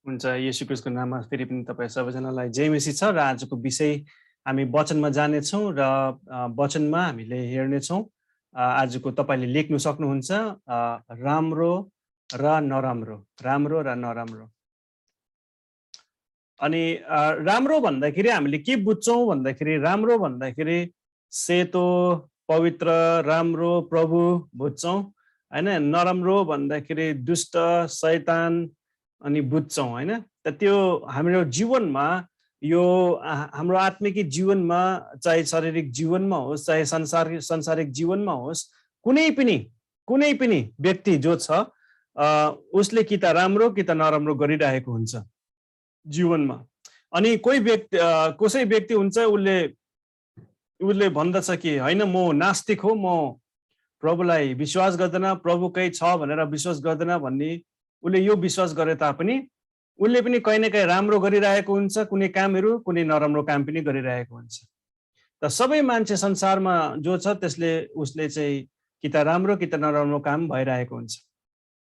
हुन्छ येशू ख्रीष्टको नाममा फेरि पनि तपाईँ सबैजनालाई जय मसीह छ र आजको विषय हामी वचनमा जानेछौँ र वचनमा हामीले हेर्नेछौँ। आजको तपाईँले लेख्नु सक्नुहुन्छ राम्रो र नराम्रो, राम्रो र नराम्रो। अनि राम्रो भन्दाखेरि हामीले के बुझ्छौँ भन्दाखेरि राम्रो भन्दाखेरि सेतो, पवित्र, राम्रो, प्रभु बुझ्छौँ हैन। नराम्रो भन्दाखेरि दुष्ट, शैतान अनि बुझ्छौँ हैन। त त्यो हाम्रो जीवनमा यो हाम्रो आत्मिक जीवनमा चाहे शारीरिक जीवनमा होस् चाहे संसारिक जीवनमा होस् कुनै पनि व्यक्ति जो छ उसले कि त राम्रो कि त नराम्रो गरिरहेको हुन्छ जीवनमा। अनि कसै व्यक्ति हुन्छ उसले भन्दछ कि हैन म नास्तिक हो, म प्रभुलाई विश्वास गर्दैन, प्रभु कहीँ छ भनेर विश्वास गर्दैन भन्ने उसले यो विश्वास गरे तापनि उसले पनि कहीँ न कहीँ राम्रो गरिरहेको हुन्छ, कुनै कामहरू कुनै नराम्रो काम पनि गरिरहेको हुन्छ। त सबै मान्छे संसारमा जो छ उसले चाहिँ कि त राम्रो कि त नराम्रो काम भइरहेको हुन्छ।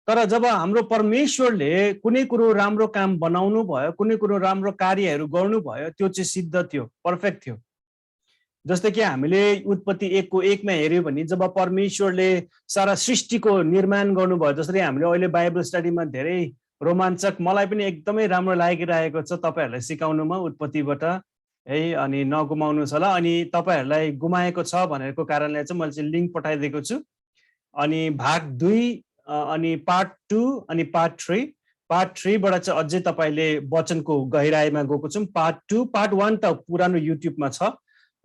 तर जब हाम्रो परमेश्वरले कुनै कुरो राम्रो काम बनाउनु भयो, कुनै कुरो राम्रो कार्यहरू गर्नु भयो, त्यो चाहिँ सिद्ध थियो, पर्फेक्ट थियो। जस्तै कि हामीले उत्पत्ति 1:1 हेर्यो भने जब परमेश्वरले सारा सृष्टिको निर्माण गर्नुभयो, जसरी हामीले अहिले बाइबल स्टडीमा धेरै रोमाञ्चक, मलाई पनि एकदमै राम्रो लागिरहेको छ तपाईहरूलाई सिकाउनुमा उत्पत्तिबाट है। अनि नगुमाउनुहोस् होला, अनि तपाईहरूलाई गुमाएको छ भनेको कारणले चाहिँ मैले चाहिँ लिङ्क पठाइदिएको छु। अनि भाग 2 अनि पार्ट 2 अनि पार्ट 3, पार्ट 3 बाट चाहिँ अझै तपाईले वचनको गहिराईमा गएको छौँ। पार्ट 2, पार्ट 1 त पुरानो युट्युबमा छ,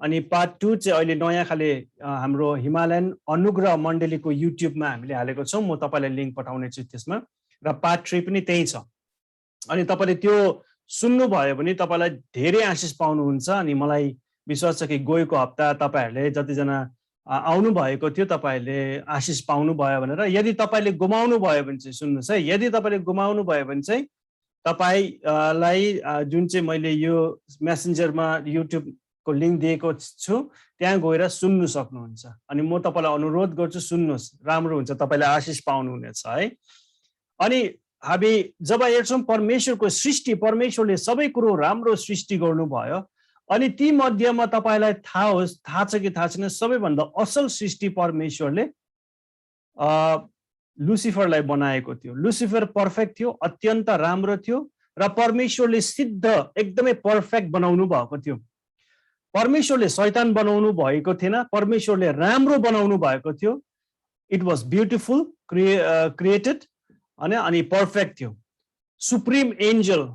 अनि पार्ट 2 चाहिँ अहिले नयाँ खाले हाम्रो हिमालयन अनुग्रह मण्डलीको युट्युबमा हामीले हालेको छौँ। म तपाईलाई लिङ्क पठाउने छु त्यसमा, र पार्ट 3 पनि त्यही छ। अनि तपाईले त्यो सुन्नुभयो भने तपाईलाई धेरै आशिष पाउनुहुन्छ। अनि मलाई विश्वास छ कि गएको हप्ता तपाईहरूले जतिजना आउनु भएको थियो तपाईहरूले आशिष पाउनु भयो भनेर। यदि तपाईले गुमाउनु भयो भने चाहिँ सुन्नुहोस् है, यदि तपाईले गुमाउनु भयो भने चाहिँ तपाईलाई जुन चाहिँ मैले यो मेसेन्जरमा युट्युबको लिङ्क दिएको छु त्यहाँ गएर सुन्नु सक्नुहुन्छ। अनि म तपाईलाई अनुरोध गर्छु सुन्नुहोस्, राम्रो हुन्छ, तपाईले आशिष पाउनुहुनेछ है। अनि हामी जब हेर्छौँ परमेश्वरको सृष्टि, परमेश्वरले सबै कुरो राम्रो सृष्टि गर्नुभयो। अनि ती मध्येमा तपाईलाई थाहा छ कि थाहा छैन, सबैभन्दा असल सृष्टि परमेश्वरले लुसिफरलाई बनाएको थियो। लुसिफर पर्फेक्ट थियो, अत्यन्त राम्रो थियो, र परमेश्वरले सिद्ध एकदमै पर्फेक्ट बनाउनु भएको थियो। परमेश्वरले शैतान बनाउनु भएको थिएन, परमेश्वरले राम्रो बनाउनु भएको थियो। इट वाज ब्युटिफुल क्रिएटेड अनि पर्फेक्ट थियो। सुप्रिम एन्जल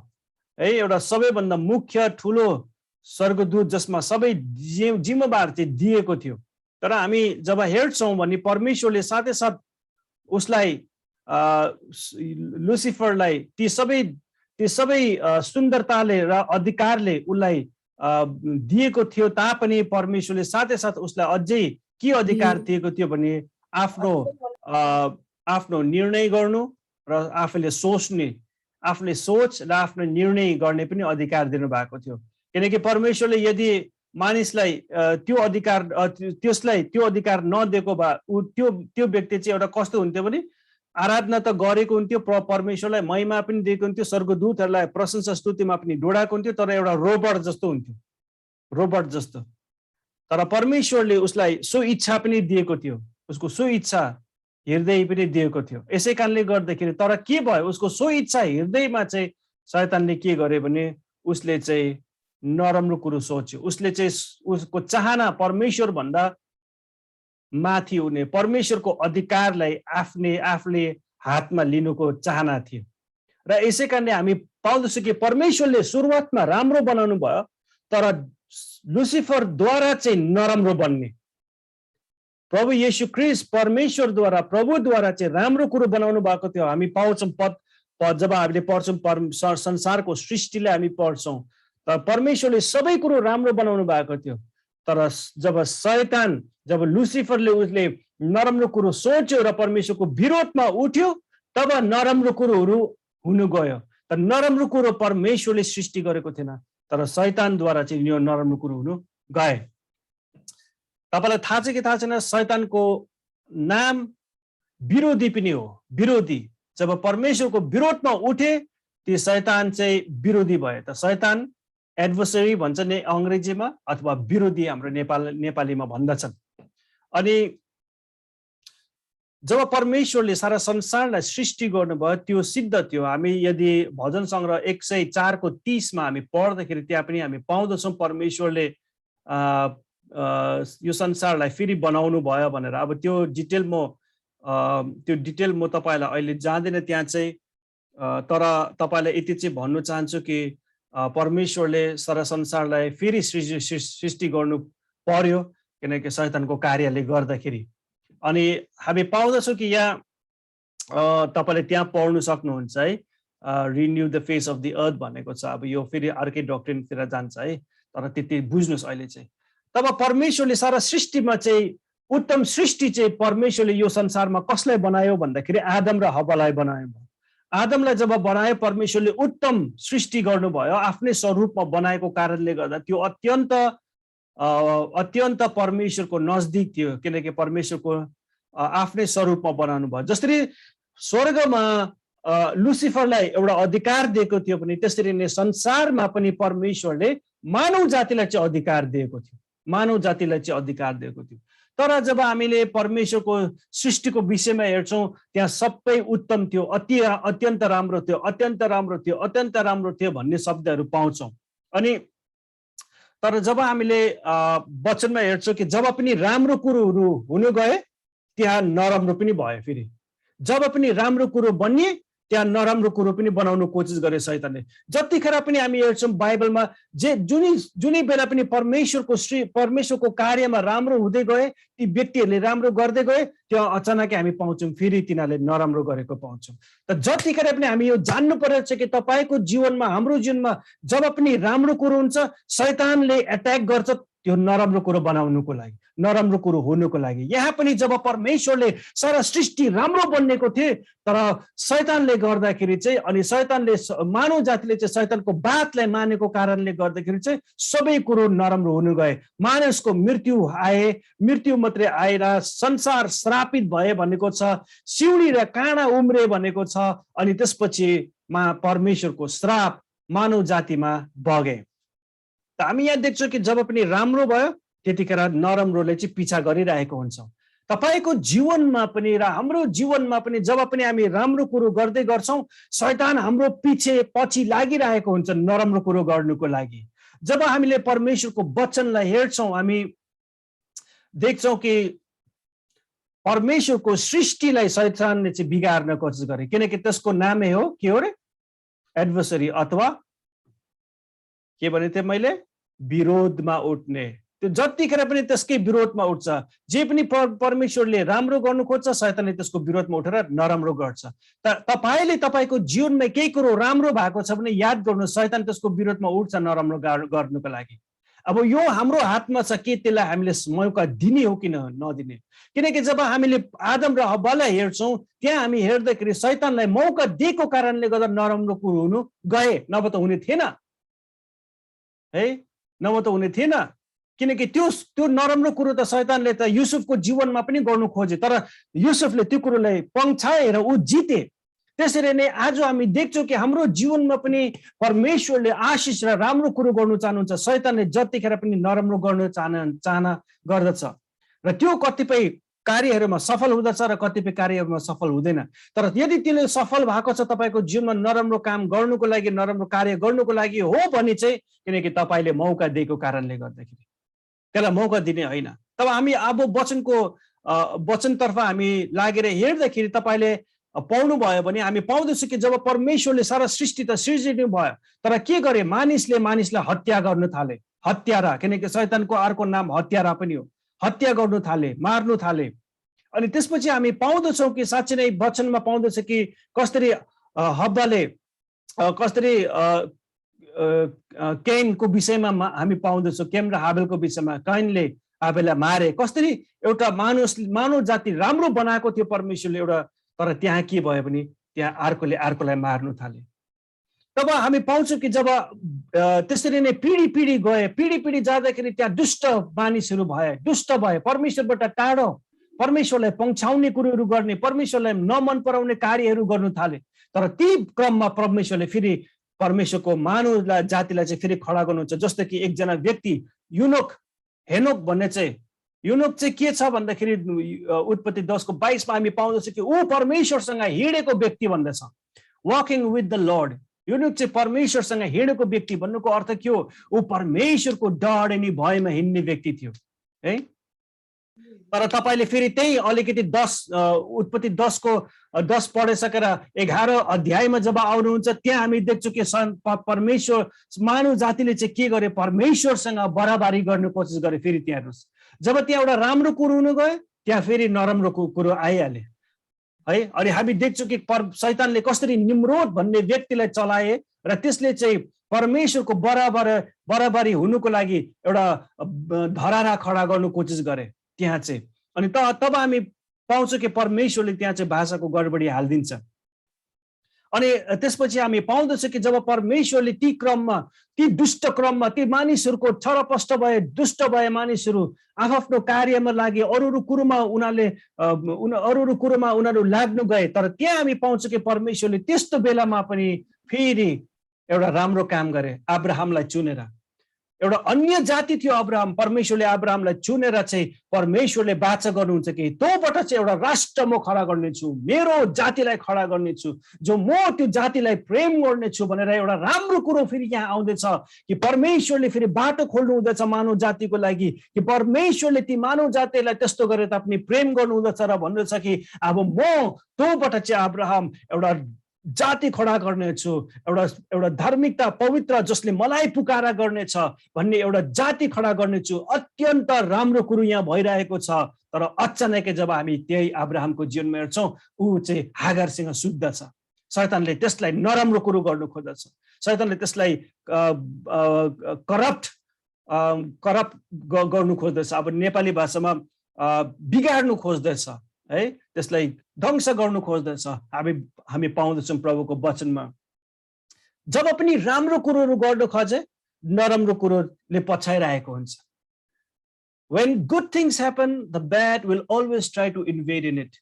है, एउटा सबैभन्दा मुख्य ठुलो स्वर्गदूत जसमा सबै जिम्मेवार चाहिँ दिएको थियो। तर हामी जब हेर्छौँ भने परमेश्वरले साथै साथ उसलाई लुसिफरलाई ती सबै सुन्दरताले र अधिकारले उसलाई दिएको थियो तापनि परमेश्वरले साथै साथ उसलाई अझै के अधिकार दिएको थियो भने आफ्नो निर्णय गर्नु र आफूले सोच र आफ्नो निर्णय गर्ने पनि अधिकार दिनुभएको थियो। किनकि परमेश्वरले यदि मानिसलाई त्यो अधिकार नदिएको भए त्यो व्यक्ति चाहिँ एउटा कस्तो हुन्थ्यो भने आराधना त गरेको हुन्थ्यो, परमेश्वरलाई महिमा पनि दिएको हुन्थ्यो, स्वर्गदूतहरूलाई प्रशंसा स्तुतिमा पनि डोडाएको हुन्थ्यो, तर एउटा रोबोट जस्तो हुन्थ्यो, रोबोट जस्तो। तर परमेश्वरले उसलाई सो इच्छा पनि दिएको थियो, उसको सो इच्छा हृदय पनि दिएको थियो। यसै कारणले गर्दाखेरि तर के भयो, उसको सो इच्छा हृदयमा चाहिँ शैतानले के गरे भने उसले चाहिँ नराम्रो कुरो सोच्यो। उसले चाहिँ उसको चाहना परमेश्वर भन्दा माथि हुने, परमेश्वरको अधिकारलाई आफूले हातमा लिनुको चाहना थियो। र यसै कारणले हामी पाउँदछौँ कि परमेश्वरले सुरुवातमा राम्रो बनाउनु भयो, तर लुसिफरद्वारा चाहिँ नराम्रो बन्ने, प्रभु येशू ख्रीष्ट परमेश्वरद्वारा प्रभुद्वारा चाहिँ राम्रो कुरो बनाउनु भएको थियो। हामी पाउँछौँ जब हामीले पढ्छौँ संसारको सृष्टिलाई हामी पढ्छौँ, तर परमेश्वरले सबै कुरो राम्रो बनाउनु भएको थियो। तर जब लुसिफरले उसले नराम्रो कुरो सोच्यो र परमेश्वरको विरोधमा उठ्यो, तब नराम्रो कुरोहरू हुनु गयो। तर नराम्रो कुरो परमेश्वरले सृष्टि गरेको थिएन, तर शैतानद्वारा चाहिँ यो नराम्रो कुरो हुनु गए। तपाईलाई थाहा छ कि थाहा छैन, शैतानको नाम विरोधी पनि हो। विरोधी, जब परमेश्वरको विरोधमा उठे ती शैतान चाहिँ विरोधी भयो। त शैतान एडभर्सरी भन्छ नि अंग्रेजीमा अथवा विरोधी हाम्रो नेपालीमा भन्दछन्। अनि जब परमेश्वरले सारा संसारलाई सृष्टि गर्नुभयो त्यो सिद्ध थियो। हामी यदि भजन संग्रह 104 को 30 मा हामी पढ्दाखेरि त्यहाँ पनि हामी पाउँदछौँ परमेश्वरले यो संसारलाई फेरि बनाउनु भयो भनेर। अब त्यो डिटेल म तपाईलाई अहिले जाँदैन त्यहाँ चाहिँ, तर तपाईलाई यति चाहिँ भन्नु चाहन्छु कि परमेश्वरले सारा संसारलाई फेरि सृष्टि गर्नु पर्यो किनकि शैतानको कार्यले गर्दाखेरि। अनि हामी पाउँदछौँ कि यहाँ तपाईले त्यहाँ पढ्नु सक्नुहुन्छ है, renew the face of the earth भनेको छ। अब यो फेरि अर्कै डक्ट्रिनतिर जान्छ है, तर त्यति बुझ्नुस् अहिले चाहिँ। तब परमेश्वरले सारा सृष्टिमा चाहिँ उत्तम सृष्टि चाहिँ परमेश्वरले यो संसारमा कसलाई बनायो भन्दाखेरि आदम र हव्वालाई बनायो। आदमलाई जब बनायो परमेश्वरले उत्तम सृष्टि गर्नुभयो, आफ्नै स्वरूपमा बनाएको कारणले गर्दा त्यो अत्यन्त परमेश्वरको नजदिक थियो किनकि परमेश्वरको आफ्नै स्वरूपमा बनाउनु भयो। जसरी स्वर्गमा लुसिफरलाई एउटा अधिकार दिएको थियो पनि त्यसरी नै संसारमा पनि परमेश्वरले मानव जातिलाई चाहिँ अधिकार दिएको थियो, मानव जातिलाई चाहिँ अधिकार दिएको थियो। तर जब हामीले परमेश्वरको सृष्टिको विषयमा हेर्छौँ त्यहाँ सबै उत्तम थियो, अत्यन्त राम्रो थियो, अत्यन्त राम्रो थियो, अत्यन्त राम्रो थियो भन्ने शब्दहरू पाउँछौँ। अनि तर जब हामीले वचनमा हेर्छौँ कि जब पनि राम्रो कुरोहरू हुन गए त्यहाँ नराम्रो पनि भयो। फेरि जब पनि राम्रो कुरो बनिए त्यहाँ नराम्रो कुरो पनि बनाउनु कोसिस गरे शैतानले। जतिखेर पनि हामी हेर्छौँ बाइबलमा जुनै बेला पनि परमेश्वरको कार्यमा राम्रो हुँदै गए, ती व्यक्तिहरूले राम्रो गर्दै गए, त्यहाँ अचानक हामी पाउँछौँ फेरि तिनीहरूले नराम्रो गरेको पाउँछौँ। त जतिखेर पनि हामी यो जान्नु पर्छ कि तपाईको जीवनमा, हाम्रो जीवनमा जब पनि राम्रो कुरो हुन्छ शैतानले एट्याक गर्छ त्यो नराम्रो कुरो बनाउनुको लागि, नराम्रो कुरो हुनुको लागि। यहाँ पनि जब परमेश्वरले सारा सृष्टि राम्रो बन्नेको थिए तर शैतानले गर्दाखेरि चाहिँ, अनि शैतानले मानव जातिले चाहिँ शैतानको बातलाई मानेको कारणले गर्दाखेरि चाहिँ सबै कुरो नराम्रो हुन गए। मानिसको मृत्यु आए, मृत्यु मात्रै आएर संसार श्रापित भए भनेको छ, सिउडी र काँडा उम्रे भनेको छ। अनि त्यसपछि परमेश्वरको श्राप मानव जातिमा बगे। त हामी यहाँ देख्छौँ कि जब पनि राम्रो भयो त्यतिखेर नराम्रोले चाहिँ पिछा गरिरहेको हुन्छ। तपाईको जीवनमा पनि र हाम्रो जीवनमा पनि जब पनि हामी राम्रो कुरो गर्दै गर्छौँ शैतान हाम्रो पछि लागिरहेको हुन्छ नराम्रो कुरो गर्नुको लागि। जब हामीले परमेश्वरको वचनलाई हेर्छौँ हामी देख्छौँ कि परमेश्वरको सृष्टिलाई शैतानले चाहिँ बिगार्न कोसिस गरे किनकि त्यसको नामै हो के हो रे? एडभर्सरी अथवा के भने थिएँ मैले? विरोधमा उठ्ने। त्यो जतिखेर पनि त्यसकै विरोधमा उठ्छ। जे पनि परमेश्वरले राम्रो गर्नु खोज्छ शैतानले त्यसको विरोधमा उठेर नराम्रो गर्छ। तपाईले तपाईको जीवनमा केही कुरो राम्रो भएको छ भने याद गर्नु शैतान त्यसको विरोधमा उठ्छ नराम्रो गर्नुको लागि। अब यो हाम्रो हातमा छ कि त्यसलाई हामीले मौका दिने हो कि नदिने। किनकि जब हामीले आदम र हव्वालाई हेर्छौँ त्यहाँ हामी हेर्दाखेरि शैतानलाई मौका दिएको कारणले गर्दा नराम्रो कुरो हुनु गए, नभए त हुने थिएन है, नभए त हुने थिएन। किनकि त्यो नराम्रो कुरो त शैतानले त युसुफको जीवनमा पनि गर्नु खोजे तर युसुफले त्यो कुरोलाई पङ्छाएर ऊ जिते। त्यसरी नै आज हामी देख्छौँ कि हाम्रो जीवनमा पनि परमेश्वरले आशिष र राम्रो कुरो गर्नु चाहनुहुन्छ, शैतानले जतिखेर पनि नराम्रो गर्नु चाहना गर्दछ र त्यो कतिपय कार्यहरूमा सफल हुँदछ र कतिपय कार्यहरूमा सफल हुँदैन। तर यदि त्यसले सफल भएको छ तपाईको जीवनमा नराम्रो काम गर्नुको लागि, नराम्रो कार्य गर्नुको लागि हो भने चाहिँ किनकि तपाईले मौका दिएको कारणले गर्दाखेरि त्यसलाई मौका दिने होइन। तब हामी अब वचनतर्फ हामी लागेर हेर्दाखेरि तपाईले पाउनु भयो भने हामी पाउँदैछौँ कि जब परमेश्वरले सारा सृष्टि त सृजिनु भयो तर के गरे? मानिसलाई हत्या गर्न थाले। हत्यारा, किनकि शैतानको अर्को नाम हत्यारा पनि हो। हत्या गर्नु थाले, मार्नु थाले। अनि त्यसपछि हामी पाउँदछौँ कि साँच्चै नै वचनमा पाउँदछ कि कसरी हव्वाले कसरी कैनको विषयमा हामी पाउँदछौँ, कैन र हाबेलको विषयमा कैनले हाबेललाई मारे। कसरी एउटा मानव जाति राम्रो बनाएको थियो परमेश्वरले एउटा, तर त्यहाँ के भयो भने त्यहाँ अर्कोलाई मार्नु थाले। तब हामी पाउँछौँ कि जब त्यसरी नै पिढी जाँदाखेरि त्यहाँ दुष्ट मानिसहरू भए, दुष्ट भए, परमेश्वरबाट टाढो परमेश्वरलाई पन्छाउने कुरोहरू गर्ने, परमेश्वरलाई नमन पराउने कार्यहरू गर्नु थाले। तर ती क्रममा परमेश्वरले फेरि परमेश्वरको मानव जातिलाई चाहिँ फेरि खडा गर्नुहुन्छ। जस्तो कि एकजना व्यक्ति हेनोक भन्ने चाहिँ, युनोक चाहिँ के छ भन्दाखेरि उत्पत्ति 10:22 मा हामी पाउँदछौँ कि ऊ परमेश्वरसँग हिँडेको व्यक्ति भन्दछ, वकिङ विथ द लर्ड। युनोक चाहिँ परमेश्वरसँग हिँडेको व्यक्ति भन्नुको अर्थ के हो? ऊ परमेश्वरको डर अनि भयमा हिँड्ने व्यक्ति थियो है। तर तपाईले फेरि त्यही अलिकति उत्पत्ति 10 पढिसकेर 11 अध्यायमा जब आउनुहुन्छ त्यहाँ हामी देख्छौँ कि परमेश्वर मानव जातिले चाहिँ के गरे? परमेश्वरसँग बराबरी गर्ने कोसिस गरे। फेरि त्यहाँ जब त्यहाँ एउटा राम्रो कुरो हुन गयो त्यहाँ फेरि नराम्रो कुरो आइहाले है। अनि हामी देख्छौँ कि शैतानले कसरी निम्रोद भन्ने व्यक्तिलाई चलाए र त्यसले चाहिँ परमेश्वरको बराबरी हुनुको लागि एउटा धरारा खडा गर्नु कोसिस गरे त्यहाँ चाहिँ। अनि तब हामी पाउँछौँ कि परमेश्वरले त्यहाँ चाहिँ भाषाको गडबडी हालिदिन्छ। अनि त्यसपछि हामी पाउँदछौँ कि जब परमेश्वरले ती दुष्ट क्रममा ती मानिसहरूको छरपष्ट भए, दुष्ट भए मानिसहरू आफ्नो कार्यमा लागे, अरू कुरोमा उनीहरू लाग्नु गए। तर त्यहाँ हामी पाउँछौँ कि परमेश्वरले त्यस्तो बेलामा पनि फेरि एउटा राम्रो काम गरे। अब्राहमलाई चुनेर, एउटा अन्य जाति थियो अब्राहम, परमेश्वरले अब्राहमलाई चुनेर चाहिँ परमेश्वरले वाचा गर्नुहुन्छ कि तँबाट चाहिँ एउटा राष्ट्र म खडा गर्नेछु, मेरो जातिलाई खडा गर्नेछु, जो म त्यो जातिलाई प्रेम गर्नेछु भनेर एउटा राम्रो कुरो फेरि यहाँ आउँदैछ कि परमेश्वरले फेरि बाटो खोल्नु हुँदैछ मानव जातिको लागि, कि परमेश्वरले ती मानव जातिलाई त्यस्तो गरेर तापनि प्रेम गर्नु हुँदछ र भन्दैछ कि अब म तँबाट चाहिँ अब्राहम एउटा जाति खडा गर्नेछु, एउटा धार्मिकता पवित्र जसले मलाई पुकारा गर्नेछ भन्ने एउटा जाति खडा गर्नेछु। अत्यन्त राम्रो कुरो यहाँ भइरहेको छ। तर अचानकै जब हामी त्यही अब्राहमको जीवनमा हेर्छौँ, ऊ चाहिँ हागारसँग सुत्दछ। शैतानले त्यसलाई नराम्रो कुरो गर्नु खोज्दछ, शैतानले त्यसलाई करप्ट गर्नु खोज्दछ। अब नेपाली भाषामा बिगाड्नु खोज्दछ है, त्यसलाई ध्वंस गर्नु खोज्दछ। हामी पाउँदछौँ प्रभुको वचनमा जब पनि राम्रो कुरोहरू गर्नु खोजे नराम्रो कुरोले पछाइरहेको हुन्छ। When good things happen, the bad will always try to invade in it.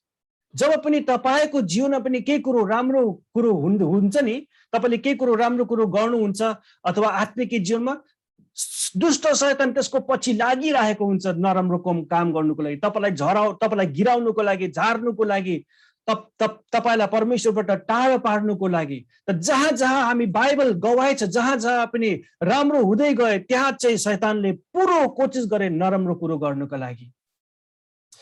जब पनि तपाईको जीवनमा पनि केही कुरो राम्रो कुरो हुन्छ नि, तपाईले केही कुरो राम्रो कुरो गर्नुहुन्छ अथवा आत्मिक जीवनमा, दुष्ट शैतान त्यसको पछि लागिरहेको हुन्छ नराम्रो काम गर्नुको लागि, तपाईलाई गिराउनुको लागि, झार्नुको लागि, तपाईलाई परमेश्वरबाट टाढा पार्नुको लागि। त जहाँ जहाँ हामी बाइबल गवाही छ, जहाँ जहाँ पनि राम्रो हुँदै गए त्यहाँ चाहिँ शैतानले पुरो कोसिस गरे नराम्रो कुरो गर्नुको लागि।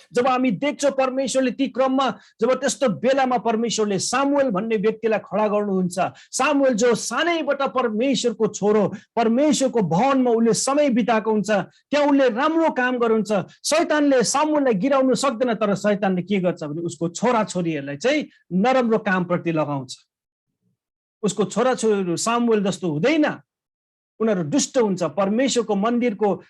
जब हामी देख्छौँ परमेश्वरले ती क्रममा जब त्यस्तो बेलामा परमेश्वरले सामुएल भन्ने व्यक्तिलाई खडा गर्नुहुन्छ, सामुएल जो सानैबाट परमेश्वरको छोरो, परमेश्वरको भवनमा उसले समय बिताएको हुन्छ, त्यहाँ उसले राम्रो काम गर्नुहुन्छ। शैतानले सामुएललाई गिराउनु सक्दैन, तर शैतानले के गर्छ भने उसको छोराछोरीहरूलाई चाहिँ नराम्रो कामप्रति लगाउँछ। उसको छोराछोरीहरू सामुएल जस्तो हुँदैन, उनीहरू दुष्ट हुन्छ, परमेश्वरको मन्दिरको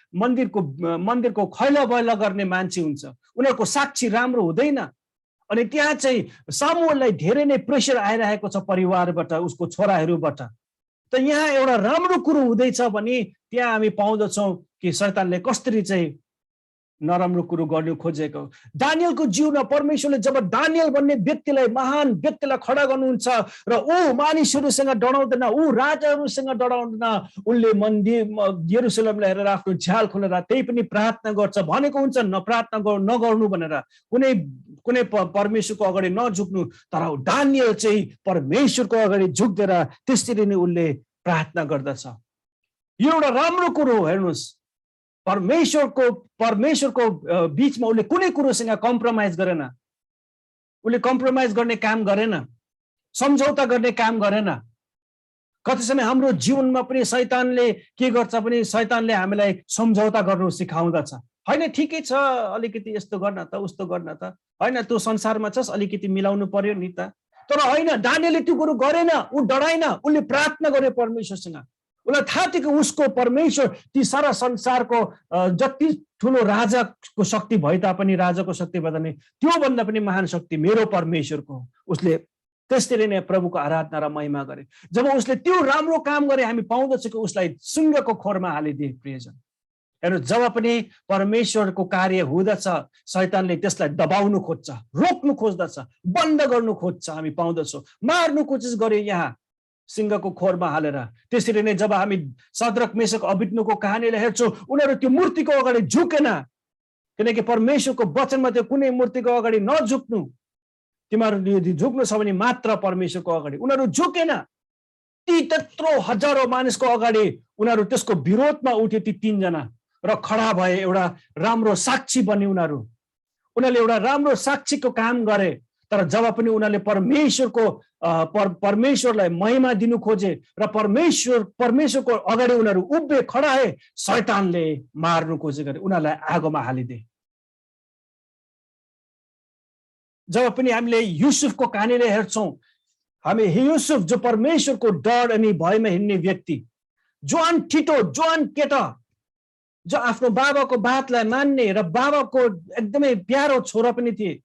खैला बैला गर्ने मान्छे हुन्छ, उनीहरूको साक्षी राम्रो हुँदैन। अनि त्यहाँ चाहिँ सामुएललाई धेरै नै प्रेसर आइरहेको छ परिवारबाट, उसको छोराहरूबाट। त यहाँ एउटा राम्रो कुरो हुँदैछ भने त्यहाँ हामी पाउँदछौँ कि शैतानले कसरी चाहिँ नराम्रो कुरो गर्नु खोजेको। दानियलको जीवनमा परमेश्वरले जब दानियल भन्ने व्यक्तिलाई, महान व्यक्तिलाई खडा गर्नुहुन्छ र ऊ मानिसहरूसँग डराउँदैन, ऊ राजाहरूसँग डराउँदैन, उनले मन्दिर यरुशलेमलाई हेरेर आफ्नो झ्याल खोलेर त्यही पनि प्रार्थना गर्छ। भनेको हुन्छ प्रार्थना नगर्नु भनेर, कुनै परमेश्वरको अगाडि नझुक्नु, तर दानियल चाहिँ परमेश्वरको अगाडि झुक्देर त्यसरी नै उनले प्रार्थना गर्दछ। यो एउटा राम्रो कुरो हो। हेर्नुहोस्, परमेश्वरको बीचमा उसले कुनै कुरोसँग कम्प्रोमाइज गरेन, उसले कम्प्रोमाइज गर्ने काम गरेन, सम्झौता गर्ने काम गरेन। कति समय हाम्रो जीवनमा पनि शैतानले के गर्छ भने शैतानले हामीलाई सम्झौता गर्नु सिकाउँदछ। हैन, ठिकै छ, अलिकति यस्तो गर्न त, उस्तो गर्न त, हैन त्यो संसारमा छस्, अलिकति मिलाउनु पर्यो नि त। तर हैन, दानियलले त्यो कुरो गरेन, ऊ डराएन, उसले प्रार्थना गर्यो परमेश्वरसँग। उसलाई थाहा थियो कि उसको परमेश्वर ती सारा संसारको जति ठुलो राजाको शक्ति भए तापनि, राजाको शक्ति भए तापनि त्योभन्दा पनि महान शक्ति मेरो परमेश्वरको। उसले त्यसरी नै प्रभुको आराधना र महिमा गरे। जब उसले त्यो राम्रो काम गरे हामी पाउँदछौँ कि उसलाई सिंहको खोरमा हालिदिए प्रियजन। हेर्नु, जब पनि परमेश्वरको कार्य हुँदछ शैतानले त्यसलाई दबाउनु खोज्छ, रोक्नु खोज्दछ, बन्द गर्नु खोज्छ। हामी पाउँदछौँ मार्नु कोसिस गर्यो यहाँ सिंहको खोरमा हालेर। त्यसरी नै जब हामी सद्रक मेशक अबिदनको कहानीलाई हेर्छौँ, उनीहरू त्यो मूर्तिको अगाडि झुकेन, किनकि परमेश्वरको वचनमा त्यो कुनै मूर्तिको अगाडि नझुक्नु, तिमीहरूले यदि झुक्नु छ भने मात्र परमेश्वरको अगाडि। उनीहरू झुकेन। ती त्यत्रो हजारौं मानिसको अगाडि उनीहरू त्यसको विरोधमा उठे, ती 3 जना, र खडा भए, एउटा राम्रो साक्षी बने। उनीहरूले एउटा राम्रो साक्षीको काम गरे। तर जब पनि उनीहरूले परमेश्वरलाई महिमा दिनु खोजे र परमेश्वरको अगाडि उनीहरू उभिए, खडाए, शैतानले मार्नु खोजे गरे, उनीहरूलाई आगोमा हालिदिए। जब पनि हामीले युसुफको कहानीले हेर्छौँ, हामी युसुफ जो परमेश्वरको डर अनि भयमा हिँड्ने व्यक्ति, जवान ठिटो, जवान केटा, जो आफ्नो बाबाको बातलाई मान्ने र बाबाको एकदमै प्यारो छोरा पनि थिए।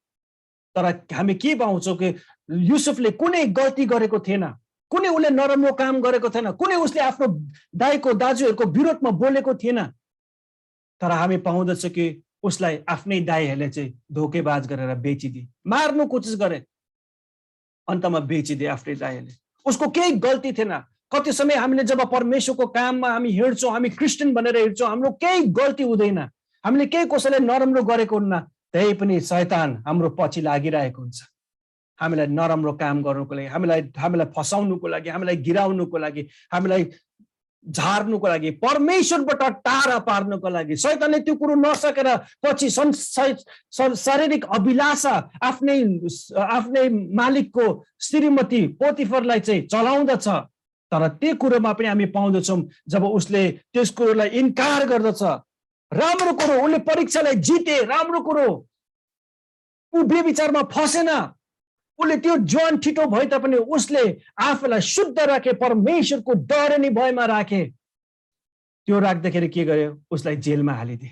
तर हामी के पाउँछौँ कि युसुफले कुनै गल्ती गरेको थिएन, कुनै उसले नराम्रो काम गरेको थिएन, कुनै उसले आफ्नो दाइको दाजुहरूको विरोधमा बोलेको थिएन। तर हामी पाउँदछ कि उसलाई आफ्नै दाइहरूले चाहिँ धोकेबाज गरेर बेचिदिए, मार्नु कोसिस गरे, अन्तमा बेचिदिए आफ्नै दाइहरूले। उसको केही गल्ती थिएन। कति समय हामीले जब परमेश्वरको काममा हामी हिँड्छौँ, हामी क्रिस्चियन भनेर हिँड्छौँ, हाम्रो केही गल्ती हुँदैन, हामीले केही कसैले नराम्रो गरेको हुन्न, त्यही पनि शैतान हाम्रो पछि लागिरहेको हुन्छ, हामीलाई नराम्रो काम गर्नुको लागि, हामीलाई फसाउनुको लागि, हामीलाई गिराउनुको लागि, हामीलाई झार्नुको लागि, परमेश्वरबाट टाढा पार्नुको लागि। शैतानले त्यो कुरो नसकेर पछि शारीरिक अभिलाषा आफ्नै मालिकको श्रीमती पोतिफरलाई चाहिँ चलाउँदछ। तर त्यो कुरोमा पनि हामी पाउँदछौँ जब उसले त्यस कुरोलाई इन्कार गर्दछ। राम्रो कुरो, उसले परीक्षालाई जिते, राम्रो कुरो, ऊ बेविचारमा फसेन, उसले त्यो जवान ठिटो भए तापनि उसले आफूलाई शुद्ध राखे, परमेश्वरको डर अनि भयमा राखे। त्यो राख्दाखेरि के गर्यो? उसलाई जेलमा हालिदिए,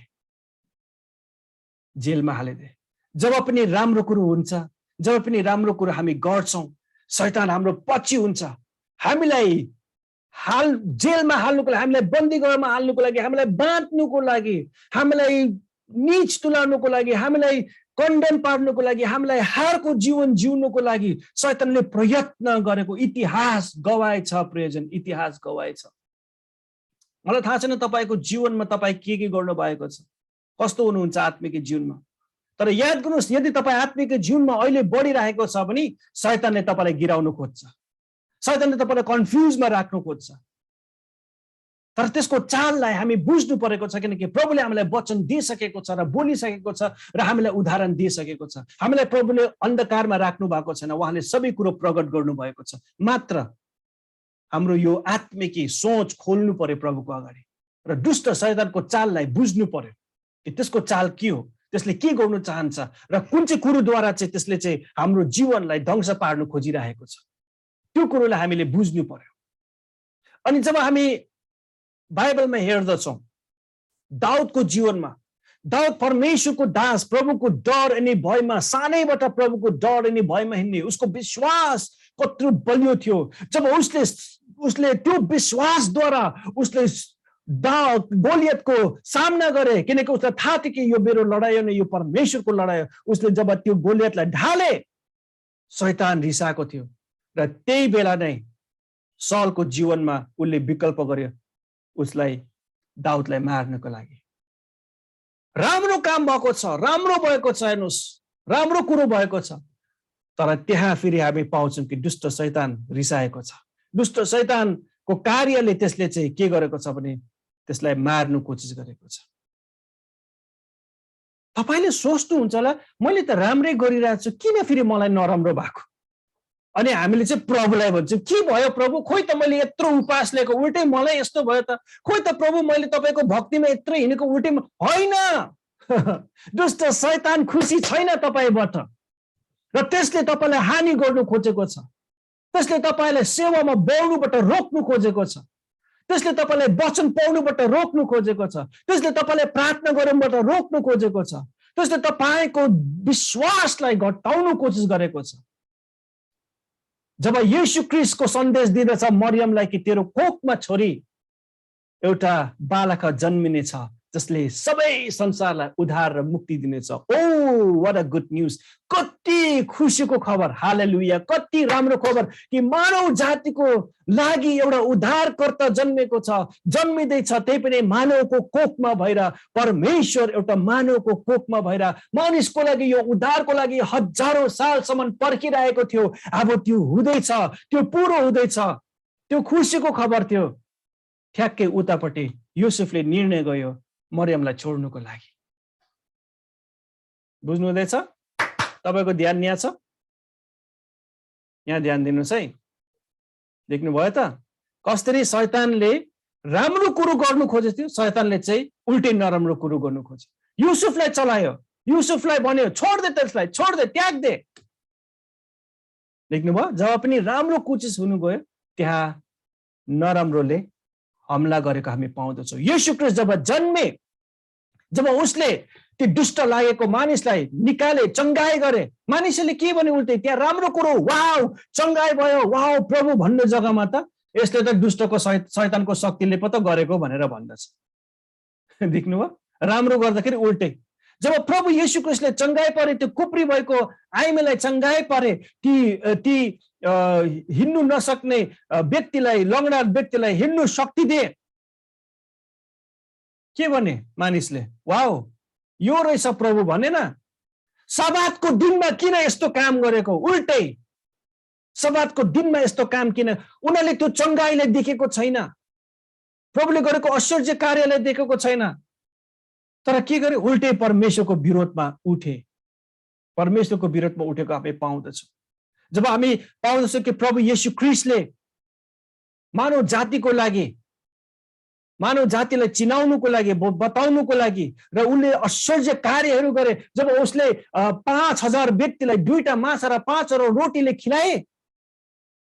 जेलमा हालिदिए। जब पनि राम्रो कुरो हुन्छ, जब पनि राम्रो कुरो हामी गर्छौँ, शैतान हाम्रो पछि हुन्छ, हामीलाई जेलमा हाल्नुको लागि, हामीलाई बन्दीगृहमा हाल्नुको लागि, हामीलाई बाँध्नुको लागि, हामीलाई नीच तुलाउनुको लागि, हामीलाई कन्डेम पार्नुको लागि, हामीलाई हारको जीवन जिउनुको लागि शैतानले प्रयत्न गरेको इतिहास गवाए छ। प्रियजन, इतिहास गवाए छ। मलाई थाहा छैन तपाईको जीवनमा तपाईँ के गर्नु भएको छ, कस्तो हुनुहुन्छ आत्मिक जीवनमा। तर याद गर्नुहोस्, यदि तपाईँ आत्मिक जीवनमा अहिले बढिरहेको छ भने शैतानले तपाईलाई गिराउनु खोज्छ, शैतानले तपाईलाई कन्फ्युजमा राख्नु खोज्छ। तर त्यसको चाललाई हामी बुझ्नु परेको छ, किनकि प्रभुले हामीलाई वचन दिइसकेको छ र बोलिसकेको छ र हामीलाई उदाहरण दिइसकेको छ। हामीलाई प्रभुले अन्धकारमा राख्नु भएको छैन, उहाँले सबै कुरो प्रकट गर्नु भएको छ। मात्र हाम्रो यो आत्मिकी सोच खोल्नु पर्यो प्रभुको अगाडि र दुष्ट शैतानको चाललाई बुझ्नु पर्यो कि त्यसको चाल के हो, त्यसले के गर्नु चाहन्छ र कुन चाहिँ कुरोद्वारा चाहिँ त्यसले चाहिँ हाम्रो जीवनलाई ध्वंस पार्नु खोजिरहेको छ। त्यो कुरोलाई हामीले बुझ्नु पर्यो। अनि जब हामी बाइबलमा हेर्दछौँ दाउदको जीवनमा, दाउद परमेश्वरको दास, प्रभुको डर अनि भयमा, सानैबाट प्रभुको डर अनि भयमा हिँड्ने, उसको विश्वास कत्रो बलियो थियो। जब उसले त्यो विश्वासद्वारा उसले गोलियतको सामना गरे, किनकि उसलाई थाहा थियो कि यो मेरो लडाई हो, यो परमेश्वरको लडाई हो। उसले जब त्यो गोलियतलाई ढाले, शैतान रिसाएको थियो र त्यही बेला नै सौलको जीवनमा उसले विकल्प गर्यो, उसलाई दाउदलाई मार्नको लागि। राम्रो काम भएको छ, राम्रो भएको छ, हेर्नुहोस् राम्रो कुरो भएको छ। तर त्यहाँ फेरि हामी पाउँछौँ कि दुष्ट शैतान रिसाएको छ। दुष्ट शैतानको कार्यले त्यसले चाहिँ के गरेको छ भने त्यसलाई मार्नु कोसिस गरेको छ। तपाईले सोच्नुहुन्छ होला, मैले त राम्रै गरिरहेको छु, किन फेरि मलाई नराम्रो भएको? अनि हामीले चाहिँ प्रभुलाई भन्छौँ, के भयो प्रभु, खोइ त मैले यत्रो उपास लिएको, उल्टै मलाई यस्तो भयो त, खोइ त प्रभु मैले तपाईँको भक्तिमा यत्रो हिँडेको, उल्टै होइन। दुष्ट शैतान खुसी छैन तपाईँबाट र त्यसले तपाईँलाई हानि गर्नु खोजेको छ। त्यसले तपाईँलाई सेवामा बढ्नुबाट रोक्नु खोजेको छ। त्यसले तपाईँलाई वचन पढ्नुबाट रोक्नु खोजेको छ। त्यसले तपाईँलाई प्रार्थना गर्नुबाट रोक्नु खोजेको छ। त्यसले तपाईँको विश्वासलाई घटाउनु कोसिस गरेको छ। जब येशू ख्रीष्टको सन्देश दिँदछ मरियमलाई कि तेरो कोखमा छोरी एउटा बालक जन्मिने छ, जसले सबै संसारलाई उद्धार र मुक्ति दिनेछ। Oh what a good news, कति खुसीको खबर, हालेलुया, कति राम्रो खबर कि मानव जातिको लागि एउटा उद्धारकर्ता जन्मेको छ, जन्मिँदैछ, त्यही पनि मानवको कोखमा भएर, परमेश्वर एउटा मानवको कोखमा भएर मानिसको लागि, यो उद्धारको लागि हजारौं सालसम्म पर्खिरहेको थियो। अब त्यो हुँदैछ, त्यो पुरो हुँदैछ, त्यो खुसीको खबर थियो। ठ्याक्कै उतापट्टि युसुफले निर्णय गर्यो मरियमलाई छोड्नुको लागि। बुझ्नु हुँदैछ? तपाईको ध्यान यहाँ छ, यहाँ ध्यान दिनुस् है। देख्नुभयो त कसरी शैतानले राम्रो कुरो गर्नु खोजेको थियो, शैतानले चाहिँ उल्टै नराम्रो कुरो गर्नु खोज्यो। युसुफलाई चलायो, युसुफलाई भन्यो छोड्दे, त्यसलाई छोड्दे, त्याग दे। देख्नुभयो, जब पनि राम्रो कोसिस हुनु गयो त्यहाँ नराम्रोले हमला गरेको हामी पाउँदछौँ। येशू ख्रीष्ट जब जन्मे, जब उसले त्यो दुष्ट लागेको मानिसलाई निकाले, चङ्गाई गरे, मानिसले के भने उल्टै त्यहाँ राम्रो कुरो, वाउ चङ्गाई भयो, वाउ प्रभु भन्ने जग्गामा त यसले त दुष्टको शैतानको शक्तिले पो त गरेको भनेर भन्दछ। देख्नुभयो, राम्रो गर्दाखेरि उल्टै। जब प्रभु येशू ख्रीष्टले चङ्गाई परे, त्यो कुप्री भएको आइमाईलाई चङ्गाई परे, ती हिँड्नु नसक्ने व्यक्तिलाई, लङ्गडा व्यक्तिलाई हिँड्नु शक्ति दिए, के भने मानिसले, वाउ यो रहेछ प्रभु भनेन। सब्बातको दिनमा किन यस्तो काम गरेको, उल्टै सब्बातको दिनमा यस्तो काम किन? उनीहरूले त्यो चङ्गाईले देखेको छैन, प्रभुले गरेको आश्चर्य कार्यलाई देखेको छैन, तर के गरे, उल्टै परमेश्वरको विरोधमा उठे, परमेश्वरको विरोधमा उठेको हामी पाउँदछौँ। जब हामी पाउँदछौँ कि प्रभु येशू ख्रीष्टले मानव जातिको लागि, मानव जातिलाई चिनाउनुको लागि, बताउनुको लागि, र उनले आश्चर्य कार्यहरू गरे। जब उसले 5000 व्यक्तिलाई 2टा माछा र 5 रोटीले खिलाए,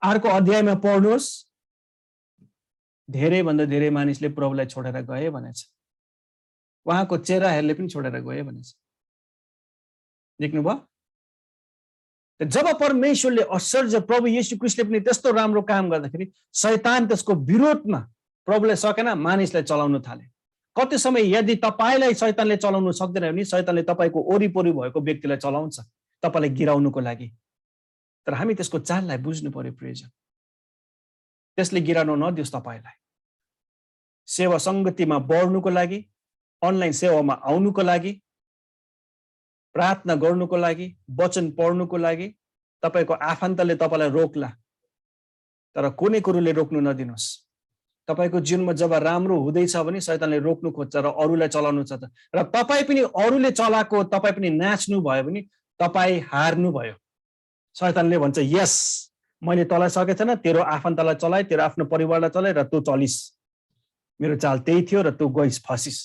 अर्को अध्यायमा पढ्नुहोस्, धेरै भन्दा धेरै मानिसले प्रभुलाई छोडेर गए भनेछ। उहाँको चेलाहरूले पनि छोडेर गए भनेछ। देख्नुभयो, जब परमेश्वरले आश्चर्य, प्रभु येशू ख्रीष्टले पनि त्यस्तो राम्रो काम गर्दाखेरि शैतान त्यसको विरोधमा प्रभुले सकेन, मानिसलाई चलाउन थाले। कति समय यदि तपाईलाई शैतानले चलाउन सक्दैन भने शैतानले तपाईको वरिपरि भएको व्यक्तिलाई चलाउँछ तपाईलाई गिराउनुको लागि। तर हामी त्यसको चाललाई बुझ्नु पर्यो प्रियजन। त्यसले गिराउन नदियोस् तपाईलाई। सेवा संगतिमा बढ्नुको लागि, अनलाइन सेवामा आउनुको लागि, प्रार्थना गर्नुको लागि, वचन पढ्नुको लागि तपाईको आफन्तले तपाईलाई रोक्ला, तर कुनै कुरोले रोक्नु नदिनुस्। तपाईको जीवनमा जब राम्रो हुँदैछ भने शैतानले रोक्नु खोज्छ र अरूलाई चलाउनु छ, र तपाई पनि अरूले चलाएको तपाई पनि नाच्नु भयो भने तपाई हार्नु भयो। शैतानले भन्छ यस मैले तँलाई सकेको छैन, तेरो आफन्तलाई चलाए, तेरो आफ्नो परिवारलाई चलाए र तँ चलिस, मेरो चाल त्यही थियो र तँ गइस, फसिस।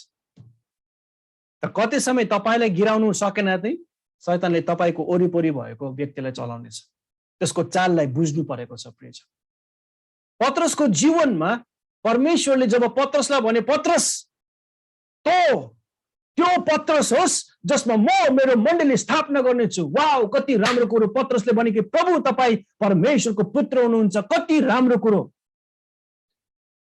तर कति समय तपाईलाई गिराउनु सकेन चाहिँ शैतानले तपाईको वरिपरि भएको व्यक्तिलाई चलाउनेछ। त्यसको चाललाई बुझ्नु परेको छ प्रिय। पत्रसको जीवनमा परमेश्वरले जब पत्रसलाई भने पत्रस त्यो पत्रस होस् जसमा म मेरो मण्डली स्थापना गर्नेछु। वाउ कति राम्रो कुरो पत्रसले भने कि प्रभु तपाईँ परमेश्वरको पुत्र हुनुहुन्छ, कति राम्रो कुरो।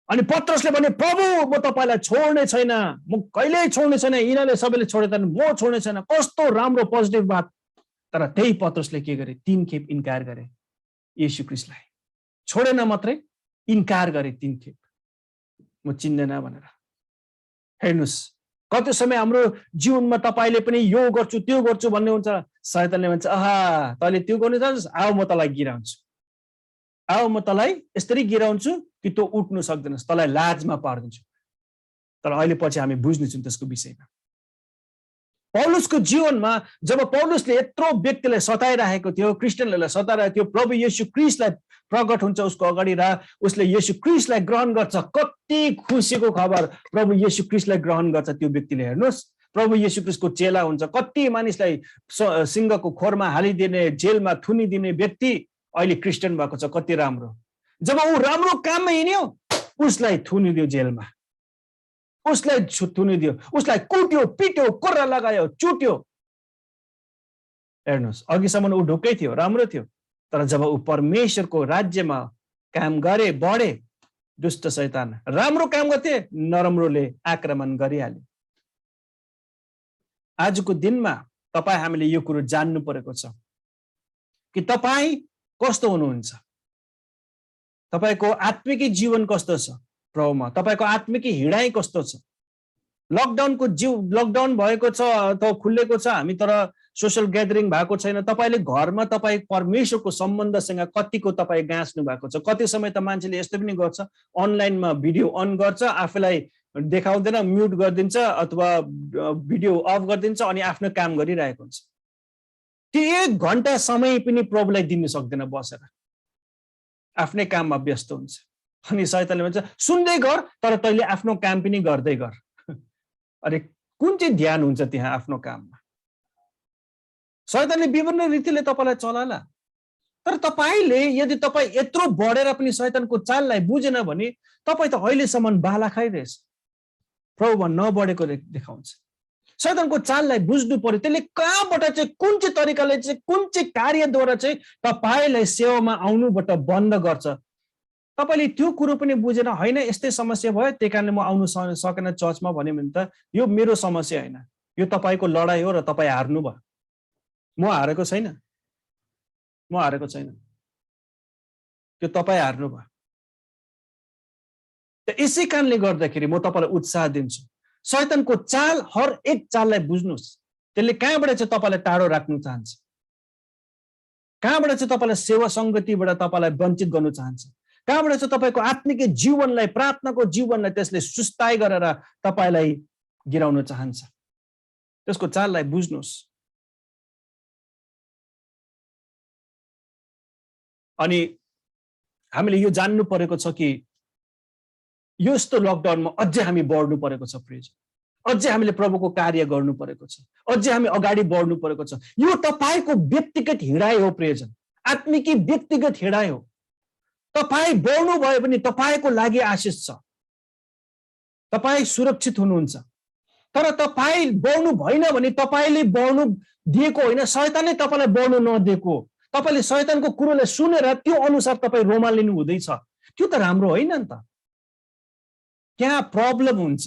अनि पत्रसले भने प्रभु म तपाईलाई छोड्ने छैन, म कहिल्यै छोड्ने छैन, यिनीहरूले सबैले छोडे तर म छोड्ने छैन। कस्तो राम्रो पोजिटिभ बात। तर त्यही पत्रसले के गरे, 3 खेप इन्कार गरे येशू ख्रीष्टलाई। छोडेन मात्रै, इन्कार गरे 3 खेप, म चिन्दैन भनेर। हेर्नुस् कति समय हाम्रो जीवनमा तपाईले पनि यो गर्छु त्यो गर्छु भन्ने हुन्छ, शैतानले भन्छ आहा तैले त्यो गर्नु चाहन्छस्, आऊ म तँलाई गिराउँछु, आऊ म तँलाई यसरी गिराउँछु कि तँ उठ्नु सक्दैनस्, तँलाई लाजमा पार्दिन्छु। तर अहिले पछि हामी बुझ्नेछौँ त्यसको विषयमा। पौलुसको जीवनमा जब पौलुसले यत्रो व्यक्तिलाई सताइरहेको थियो, क्रिस्चियनहरूलाई सताइरहेको थियो, प्रभु येशू ख्रीष्टलाई प्रकट हुन्छ उसको अगाडि र उसले येशू ख्रीष्टलाई ग्रहण गर्छ। कति खुसीको खबर, प्रभु येशू ख्रीष्टलाई ग्रहण गर्छ त्यो व्यक्तिले। हेर्नुहोस् प्रभु येशू ख्रीष्टको चेला हुन्छ, कति मानिसलाई सिंहको खोरमा हालिदिने, जेलमा थुनिदिने व्यक्ति अहिले क्रिस्चियन भएको छ। कति राम्रो। जब ऊ राम्रो काममा हिँड्यो उसलाई थुनिदियो जेलमा, उसलाई थुनिदियो, उसलाई कुट्यो, पिट्यो, कोर्रा लगायो, चुट्यो। हेर्नुहोस् अघिसम्म ऊ ढुक्कै थियो, राम्रो थियो, तर जब ऊ परमेश्वरको राज्यमा काम गरे, बढे, दुष्ट शैतान राम्रो काम गर्थे, नराम्रोले आक्रमण गरिहाल्यो। आजको दिनमा तपाईँ हामीले यो कुरो जान्नु परेको छ कि तपाईँ कस्तो हुनुहुन्छ, तपाईको आत्मिक जीवन कस्तो छ प्रभुमा, तपाईको आत्मिक हिँडाइ कस्तो छ। लकडाउन भएको छ अथवा खुलेको छ हामी, तर सोशल ग्यादरिङ भएको छैन। तपाईले घरमा तपाईँ परमेश्वरको सम्बन्धसँग कतिको तपाईँ गाँच्नु भएको छ। कति समय त मान्छेले यस्तो पनि गर्छ, अनलाइनमा भिडियो अन गर्छ, आफूलाई देखाउँदैन, म्युट गरिदिन्छ अथवा भिडियो अफ गरिदिन्छ अनि आफ्नो काम गरिरहेको हुन्छ। त्यो 1 घण्टा समय पनि प्रभुलाई दिन सक्दैन, बसेर आफ्नै काममा व्यस्त हुन्छ। अनि शैतानले भन्छ सुन्दै गर तर तैँले आफ्नो काम पनि गर्दै गर। अरे कुन चाहिँ ध्यान हुन्छ त्यहाँ आफ्नो काममा? शैतानले विभिन्न रीतिले तपाईलाई चलाला, तर तपाईले यदि तपाईँ यत्रो बढेर पनि शैतानको चाललाई बुझेन भने तपाईँ त अहिलेसम्म बाला खाइरहेछ, प्रभुमा नबढेको देखाउँछ। शैतानको चाललाई बुझ्नु पर्यो, त्यसले कहाँबाट चाहिँ कुन चाहिँ तरिकाले चाहिँ कुन चाहिँ कार्यद्वारा चाहिँ तपाईलाई सेवामा आउनुबाट बन्द गर्छ। तपाईले त्यो कुरो पनि बुझेन, होइन यस्तै समस्या भयो त्यही कारणले म आउनु सकेन चर्चमा भन्यो भने त यो मेरो समस्या होइन, यो तपाईको लडाई हो र तपाईँ हार्नु भयो। म हारेको छैन, म हारेको छैन, त्यो तपाईँ हार्नु भयो। यसै कारणले गर्दाखेरि म तपाईलाई उत्साह दिन्छु, शैतानको चाल हर एक चाललाई बुझ्नुस्। त्यसले कहाँबाट चाहिँ तपाईलाई टाढो राख्नु चाहन्छ, कहाँबाट चाहिँ तपाईलाई सेवा संगतिबाट तपाईलाई वञ्चित गर्नु चाहन्छ, कहाँबाट चाहिँ तपाईको आत्मिक जीवनलाई, प्रार्थनाको जीवनलाई त्यसले सुस्ताइ गरेर तपाईलाई गिराउन चाहन्छ। त्यसको चाललाई बुझ्नुस्। अनि हामीले यो जान्नु परेको छ कि यस्तो लकडाउनमा अझै हामी बढ्नु परेको छ प्रिय, अझै हामीले प्रभुको कार्य गर्नु परेको छ, अझै हामी अगाडि बढ्नु परेको छ। यो तपाईको व्यक्तिगत हिँडाइ हो प्रियजन, आत्मिक व्यक्तिगत हिँडाइ हो। तपाईँ बढ्नु भयो भने तपाईको लागि आशिष छ, तपाईँ सुरक्षित हुनुहुन्छ। तर तपाईँ बढ्नु भएन भने तपाईले बढ्नु दिएको होइन, शैतानले तपाईलाई बढ्नु नदिएको। तपाईले शैतानको कुरोलाई सुनेर त्यो अनुसार तपाईँ रोमालिनु हुँदैछ, त्यो त राम्रो होइन नि त। त्यहाँ प्रब्लम हुन्छ।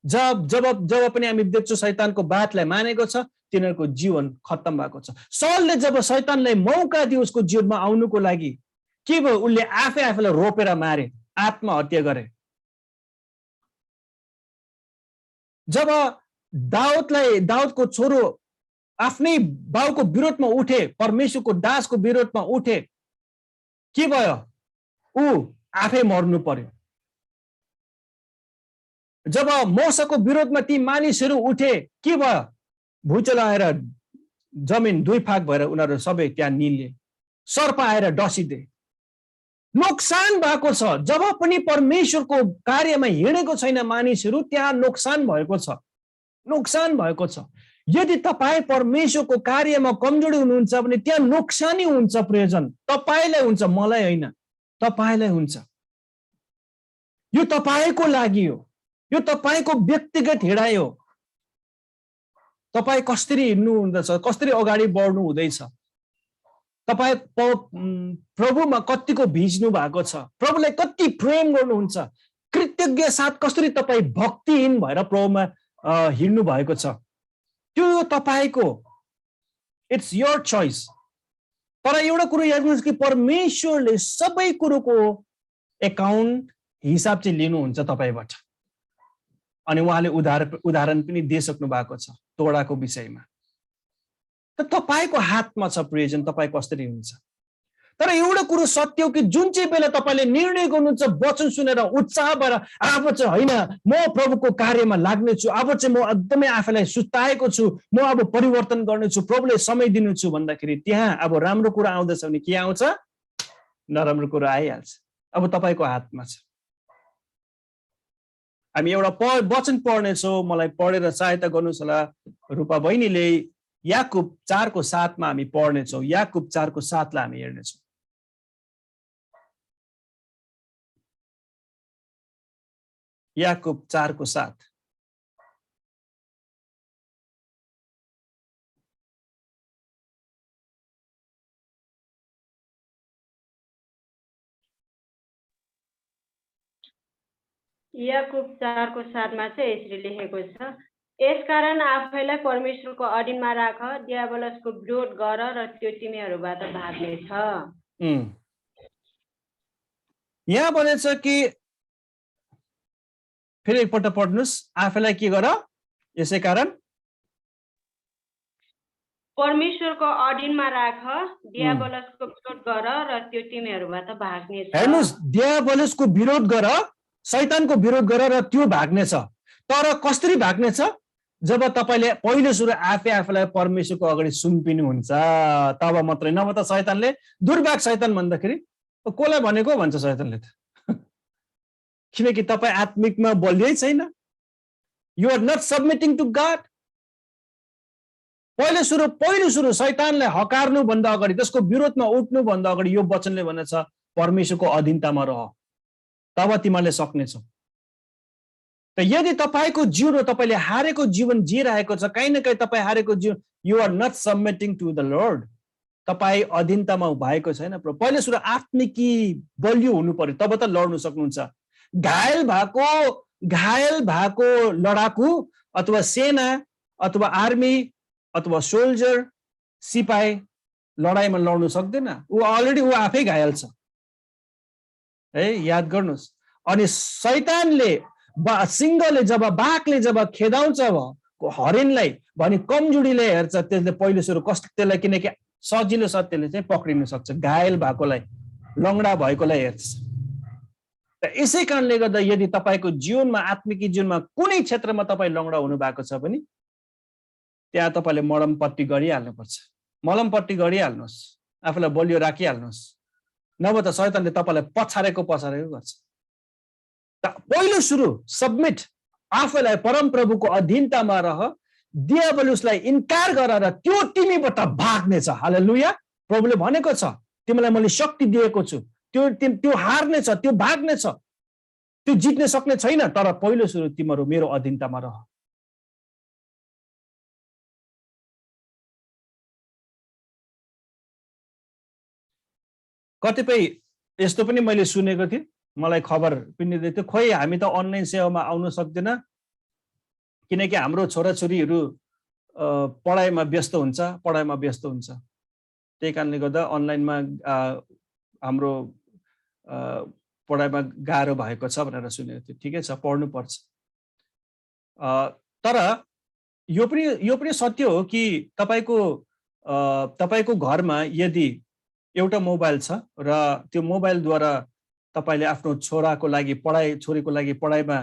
जब जब जब पनि हामी देख्छौँ शैतानको बातलाई मानेको छ, तिनीहरूको जीवन खत्तम भएको छ। सौलले जब शैतानलाई मौका दियो उसको जीवनमा आउनुको लागि, के भयो? उसले आफैलाई रोपेर मारे, आत्महत्या गरे। जब दाउदको छोरो आफ्नै बाउको विरोधमा उठे, परमेश्वरको दासको विरोधमा उठे, के भयो? ऊ आफै मर्नु पर्यो। जब मोसाको विरोधमा ती मानिसहरू उठे, के भयो? भुइँचालो आएर जमिन 2 भाग भएर उनीहरू सबै त्यहाँ निले, सर्प आएर डसिदे। नोक्सान भएको छ। जब पनि परमेश्वरको कार्यमा हिँडेको छैन मानिसहरू, त्यहाँ नोक्सान भएको छ, नोक्सान भएको छ। यदि तपाईँ परमेश्वरको कार्यमा कमजोरी हुनुहुन्छ भने त्यहाँ नोक्सानी हुन्छ प्रियजन। तपाईलाई हुन्छ, मलाई होइन, तपाईलाई हुन्छ। यो तपाईको लागि हो, यो तपाईको व्यक्तिगत हिँडाइ हो। तपाईँ कसरी हिँड्नु हुँदैछ, कसरी अगाडि बढ्नु हुँदैछ, तपाईँ प्रभुमा कतिको भिज्नु भएको छ, प्रभुलाई कति प्रेम गर्नुहुन्छ, कृतज्ञ साथ कसरी तपाईँ भक्तिहीन भएर प्रभुमा हिँड्नु भएको छ, त्यो तपाईको, इट्स योर चोइस। तर एउटा कुरो याद गर्नुहोस् कि परमेश्वरले सबै कुरोको एकाउन्ट, हिसाब चाहिँ लिनुहुन्छ तपाईबाट। अनि उहाँले उदाहरण पनि दिइसक्नु भएको छ तोडाको विषयमा। त तपाईको हातमा छ प्रियजन, तपाईँ कसरी हुन्छ। तर एउटा कुरो सत्य हो कि जुन चाहिँ बेला तपाईले निर्णय गर्नुहुन्छ वचन सुनेर उत्साह भएर अब चाहिँ होइन म प्रभुको कार्यमा लाग्नेछु, अब चाहिँ म एकदमै आफैलाई सुस्ताएको छु, म अब परिवर्तन गर्नेछु, प्रभुले समय दिनेछु भन्दाखेरि त्यहाँ अब राम्रो कुरा आउँदैछ भने के आउँछ? नराम्रो कुरा आइहाल्छ। अब तपाईको हातमा छ। हामी एउटा वचन पढ्नेछौँ, मलाई पढेर सहायता गर्नुहोस् होला रूपा बहिनीले। याकुब 4:7 हामी पढ्नेछौँ। याकुब 4:7 हामी हेर्नेछौँ। याकुब 4:7। याकुब 4:7 चाहिँ यसरी लेखेको छ, यसकारण आफैलाई परमेश्वरको अधीनमा राख, दियाबलसको विरोध गर र त्यो तिमीहरूबाट भाग्नेछ। यहाँ भनेछ कि फेरि एकपल्ट पढ्नुस्, आफैलाई के गर, यसै कारण परमेश्वरको अधीनमा राख, दियाबलसको विरोध गर र त्यो तिमीहरूबाट भाग्नेछ। हेर्नुस्, दियाबलसको विरोध गर, शैतानको विरोध गर र त्यो भाग्नेछ। तर कसरी भाग्नेछ? जब तपाईले पहिलो सुरु आफैलाई परमेश्वरको अगाडि सुम्पिनुहुन्छ, तब मात्रै। नभए त शैतानले दुर्भाग, शैतान भन्दाखेरि कसलाई भनेको भन्छ शैतानले त। किनकि तपाई आत्मिकमा बलियै छैन। You are not submitting to God. पहिलो सुरु शैतानले हकार्नु भन्दा अगाडि, त्यसको विरोधमा उठ्नु भन्दा अगाडि यो वचनले भनेछ परमेश्वरको अधीनतामा रह, तब तिमीले सक्नेछौ। त यदि तपाईको जीवन, तपाईले हारेको जीवन जिरहेको छ, कहीं न कहीं तपाई हारेको जीवन, you are not submitting to the Lord. तपाई अधीनतामा भएको छैन। पहिलो सुरु आत्मिकी बलियो हुनु पर्यो, तब त लड्नु सक्नुहुन्छ। घायल भएको लडाकु अथवा सेना अथवा आर्मी अथवा सोल्जर, सिपाही लडाईमा लड्नु सक्दैन। ऊ अलरेडी ऊ आफै घायल छ है, याद गर्नुस्। अनि शैतानले, सिंहले जब, बाघले जब खेदाउँछ हरिणलाई भने कमजोरीले हेर्छ, त्यसले पहिलो सुरु कस्तो, त्यसलाई किनकि सजिलो छ, त्यसले चाहिँ पक्रिन सक्छ। घायल भएकोलाई, लङ्गडा भएकोलाई हेर्छ। त यसै कारणले गर्दा यदि तपाईको जीवनमा, आत्मिक जीवनमा कुनै क्षेत्रमा तपाई लङ्गडा हुनु भएको छ भने त्यहाँ तपाईले मलमपट्टी गरिहाल्नुपर्छ। मलमपट्टी गरिहाल्नुहोस्, आफूलाई बलियो राखिहाल्नुहोस्। नभए त शैतानले तपाईलाई पछारेको गर्छ। पहिलो सुरु सबमिट, आफैलाई परमप्रभुको अधीनतामा रह, दियाबलुसलाई इन्कार गर र त्यो तिमीबाट भाग्नेछ। हालेलुया। प्रभुले भनेको छ तिमीलाई मैले शक्ति दिएको छु, त्यो हार्नेछ, त्यो भाग्नेछ, त्यो जित्न सक्ने छैन। तर पहिलो सुरु तिमीहरू मेरो अधीनतामा रह। कतिपय यस्तो पनि मैले सुनेको थिएँ, मलाई खबर पनि दिएको थियो, खोइ हामी त अनलाइन सेवामा आउन सक्दैन किनकि हाम्रो छोराछोरीहरू पढाइमा व्यस्त हुन्छ। त्यही कारणले गर्दा अनलाइनमा हाम्रो पढाइमा गाह्रो भएको छ भनेर सुनेको थिएँ। ठिकै छ, पढ्नु पर्छ। तर यो पनि सत्य हो कि तपाईको घरमा यदि एउटा मोबाइल छ र त्यो मोबाइलद्वारा तपाईले आफ्नो छोराको लागि छोरीको लागि पढाइमा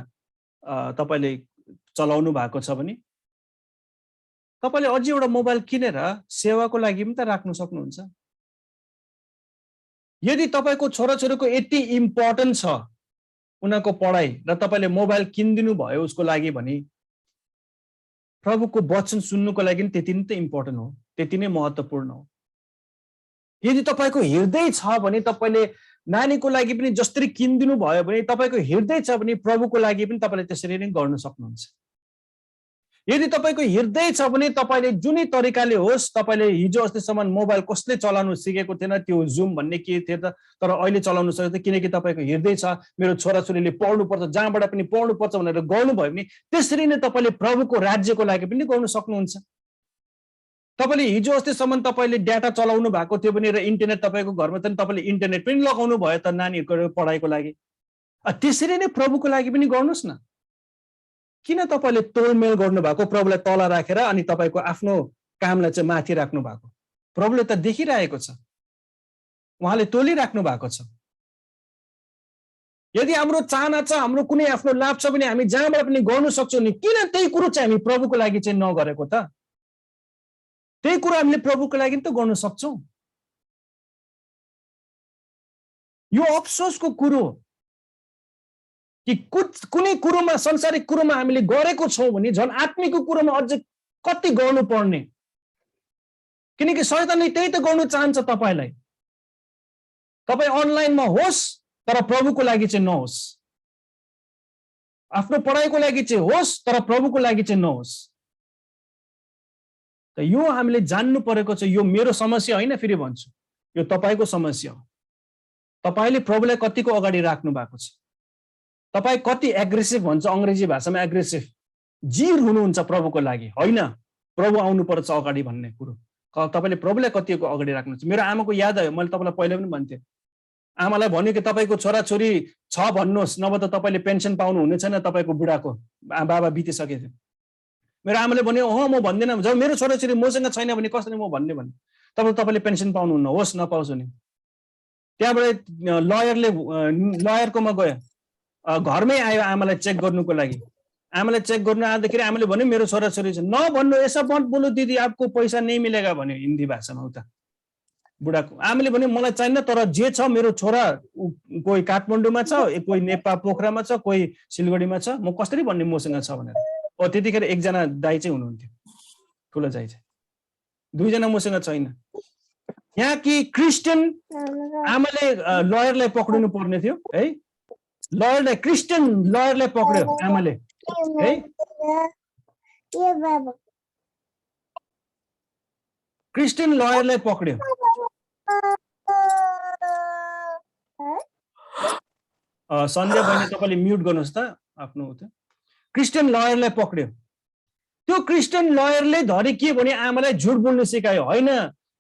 तपाईले चलाउनु भएको छ भने तपाईले अझै एउटा मोबाइल किनेर सेवाको लागि पनि त राख्न सक्नुहुन्छ। यदि तपाईको छोराछोरीको यति इम्पोर्टेन्ट छ उनीहरूको पढाइ र तपाईले मोबाइल किनिदिनु भयो उसको लागि भने प्रभुको वचन सुन्नुको लागि त्यति नै त इम्पोर्टेन्ट हो, त्यति नै महत्त्वपूर्ण हो। यदि तपाईको हृदय छ भने तपाईले नानीको लागि पनि जसरी किनिदिनु भयो भने, तपाईको हृदय छ भने प्रभुको लागि पनि तपाईले त्यसरी नै गर्न सक्नुहुन्छ। यदि तपाईको हृदय छ भने तपाईले जुनै तरिकाले होस्, तपाईले हिजो अस्तिसम्म मोबाइल कसले चलाउनु सिकेको थिएन, त्यो जुम भन्ने के थियो त, तर अहिले चलाउनु सक्छ किनकि तपाईको हृदय छ मेरो छोराछोरीले पढ्नु पर्छ, जहाँबाट पनि पढ्नु पर्छ भनेर गर्नुभयो भने त्यसरी नै तपाईले प्रभुको राज्यको लागि पनि गर्न सक्नुहुन्छ। तपाईले हिजो अस्तिसम्म तपाईले डाटा चलाउनु भएको थियो भने र इन्टरनेट तपाईको घरमा छ भने तपाईले इन्टरनेट पनि लगाउनु भयो त नानीहरुको पढाइको लागि, त्यसरी नै प्रभुको लागि पनि गर्नुस् न। किन तपाईले तोलमेल गर्नु भएको, प्रभुलाई तल राखेर अनि तपाईको आफ्नो कामलाई चाहिँ माथि राख्नु भएको? प्रभुले त देखिरहेको छ, उहाँले तोलिराख्नु भएको छ। यदि हाम्रो चाहना छ, हाम्रो कुनै आफ्नो लाभ छ भने हामी जहाँबाट पनि गर्न सक्छौँ नि, किन त्यही कुरो चाहिँ हामी प्रभुको लागि चाहिँ नगरेको त? त्यही कुरा हामीले प्रभुको लागि त गर्न सक्छौँ। यो अफसोसको कुरो कि कुनै कुरोमा, संसारिक कुरोमा हामीले गरेको छौँ भने झन् आत्मिक कुरोमा अझ कति गर्नु पर्ने, किनकि शैतानले त्यही त गर्नु चाहन्छ तपाईलाई। तपाई अनलाइनमा होस् तर प्रभुको लागि चाहिँ नहोस्, आफ्नो पढाइको लागि चाहिँ होस् तर प्रभुको लागि चाहिँ नहोस्। त यो हामीले जान्नु परेको छ। यो मेरो समस्या होइन, फेरि भन्छु यो तपाईको समस्या हो। तपाईले प्रभुलाई कतिको अगाडि राख्नु भएको छ? तपाई कति एग्रेसिभ भन्छ अंग्रेजी भाषामा, एग्रेसिभ जिर हुनुहुन्छ प्रभुको लागि, होइन प्रभु आउनु पर्छ अगाडि भन्ने कुरो। तपाईँले प्रभुलाई कतिको अगाडि राख्नुहुन्छ। मेरो आमाको याद आयो, मैले तपाईँलाई पहिला पनि भन्थेँ, आमालाई भन्यो कि तपाईँको छोराछोरी छ भन्नुहोस्, नभए त तपाईँले पेन्सन पाउनु हुने छैन, तपाईँको बुढाको बाबा बितिसकेको थियो। मेरो आमाले भन्यो म भन्दिनँ, जब मेरो छोराछोरी मसँग छैन भने कसरी म भन्ने भने तपाईँले पेन्सन पाउनुहुन्न, होस् नपाओस् भने। त्यहाँबाट लयरकोमा गयो, घरमै आयो आमालाई चेक गर्नुको लागि। आमालाई चेक गर्नु आउँदाखेरि आमाले भन्यो मेरो छोराछोरी छ। नभन्नु, ऐसा मत बोलो दिदी, आपको पैसा नहीं मिलेगा भन्यो हिन्दी भाषामा उता बुढाको। आमाले भन्यो मलाई चाहिन्न, तर जे छ मेरो छोरा कोही काठमाडौँमा छ, कोही नेपाल पोखरामा छ, कोही सिलगढीमा छ, म कसरी भन्ने मसँग छ भनेर। त्यतिखेर एकजना दाइ चाहिँ हुनुहुन्थ्यो, ठुलो दाइ चाहिँ, दुईजना मसँग छैन। यहाँ कि क्रिस्चियन आमाले लयरलाई पक्रिनु पर्ने थियो है, लयरलाई, क्रिस्चियन लयरलाई पक्रियो आमाले है, क्रिस्चियन लयरलाई पक्रियो। सन्ध्या बहिनी तपाईँले म्युट गर्नुहोस् त आफ्नो। क्रिस्चियन लयरलाई पक्रियो। त्यो क्रिस्चियन लयरले धरि के भने आमालाई झुट बोल्नु सिकायो। होइन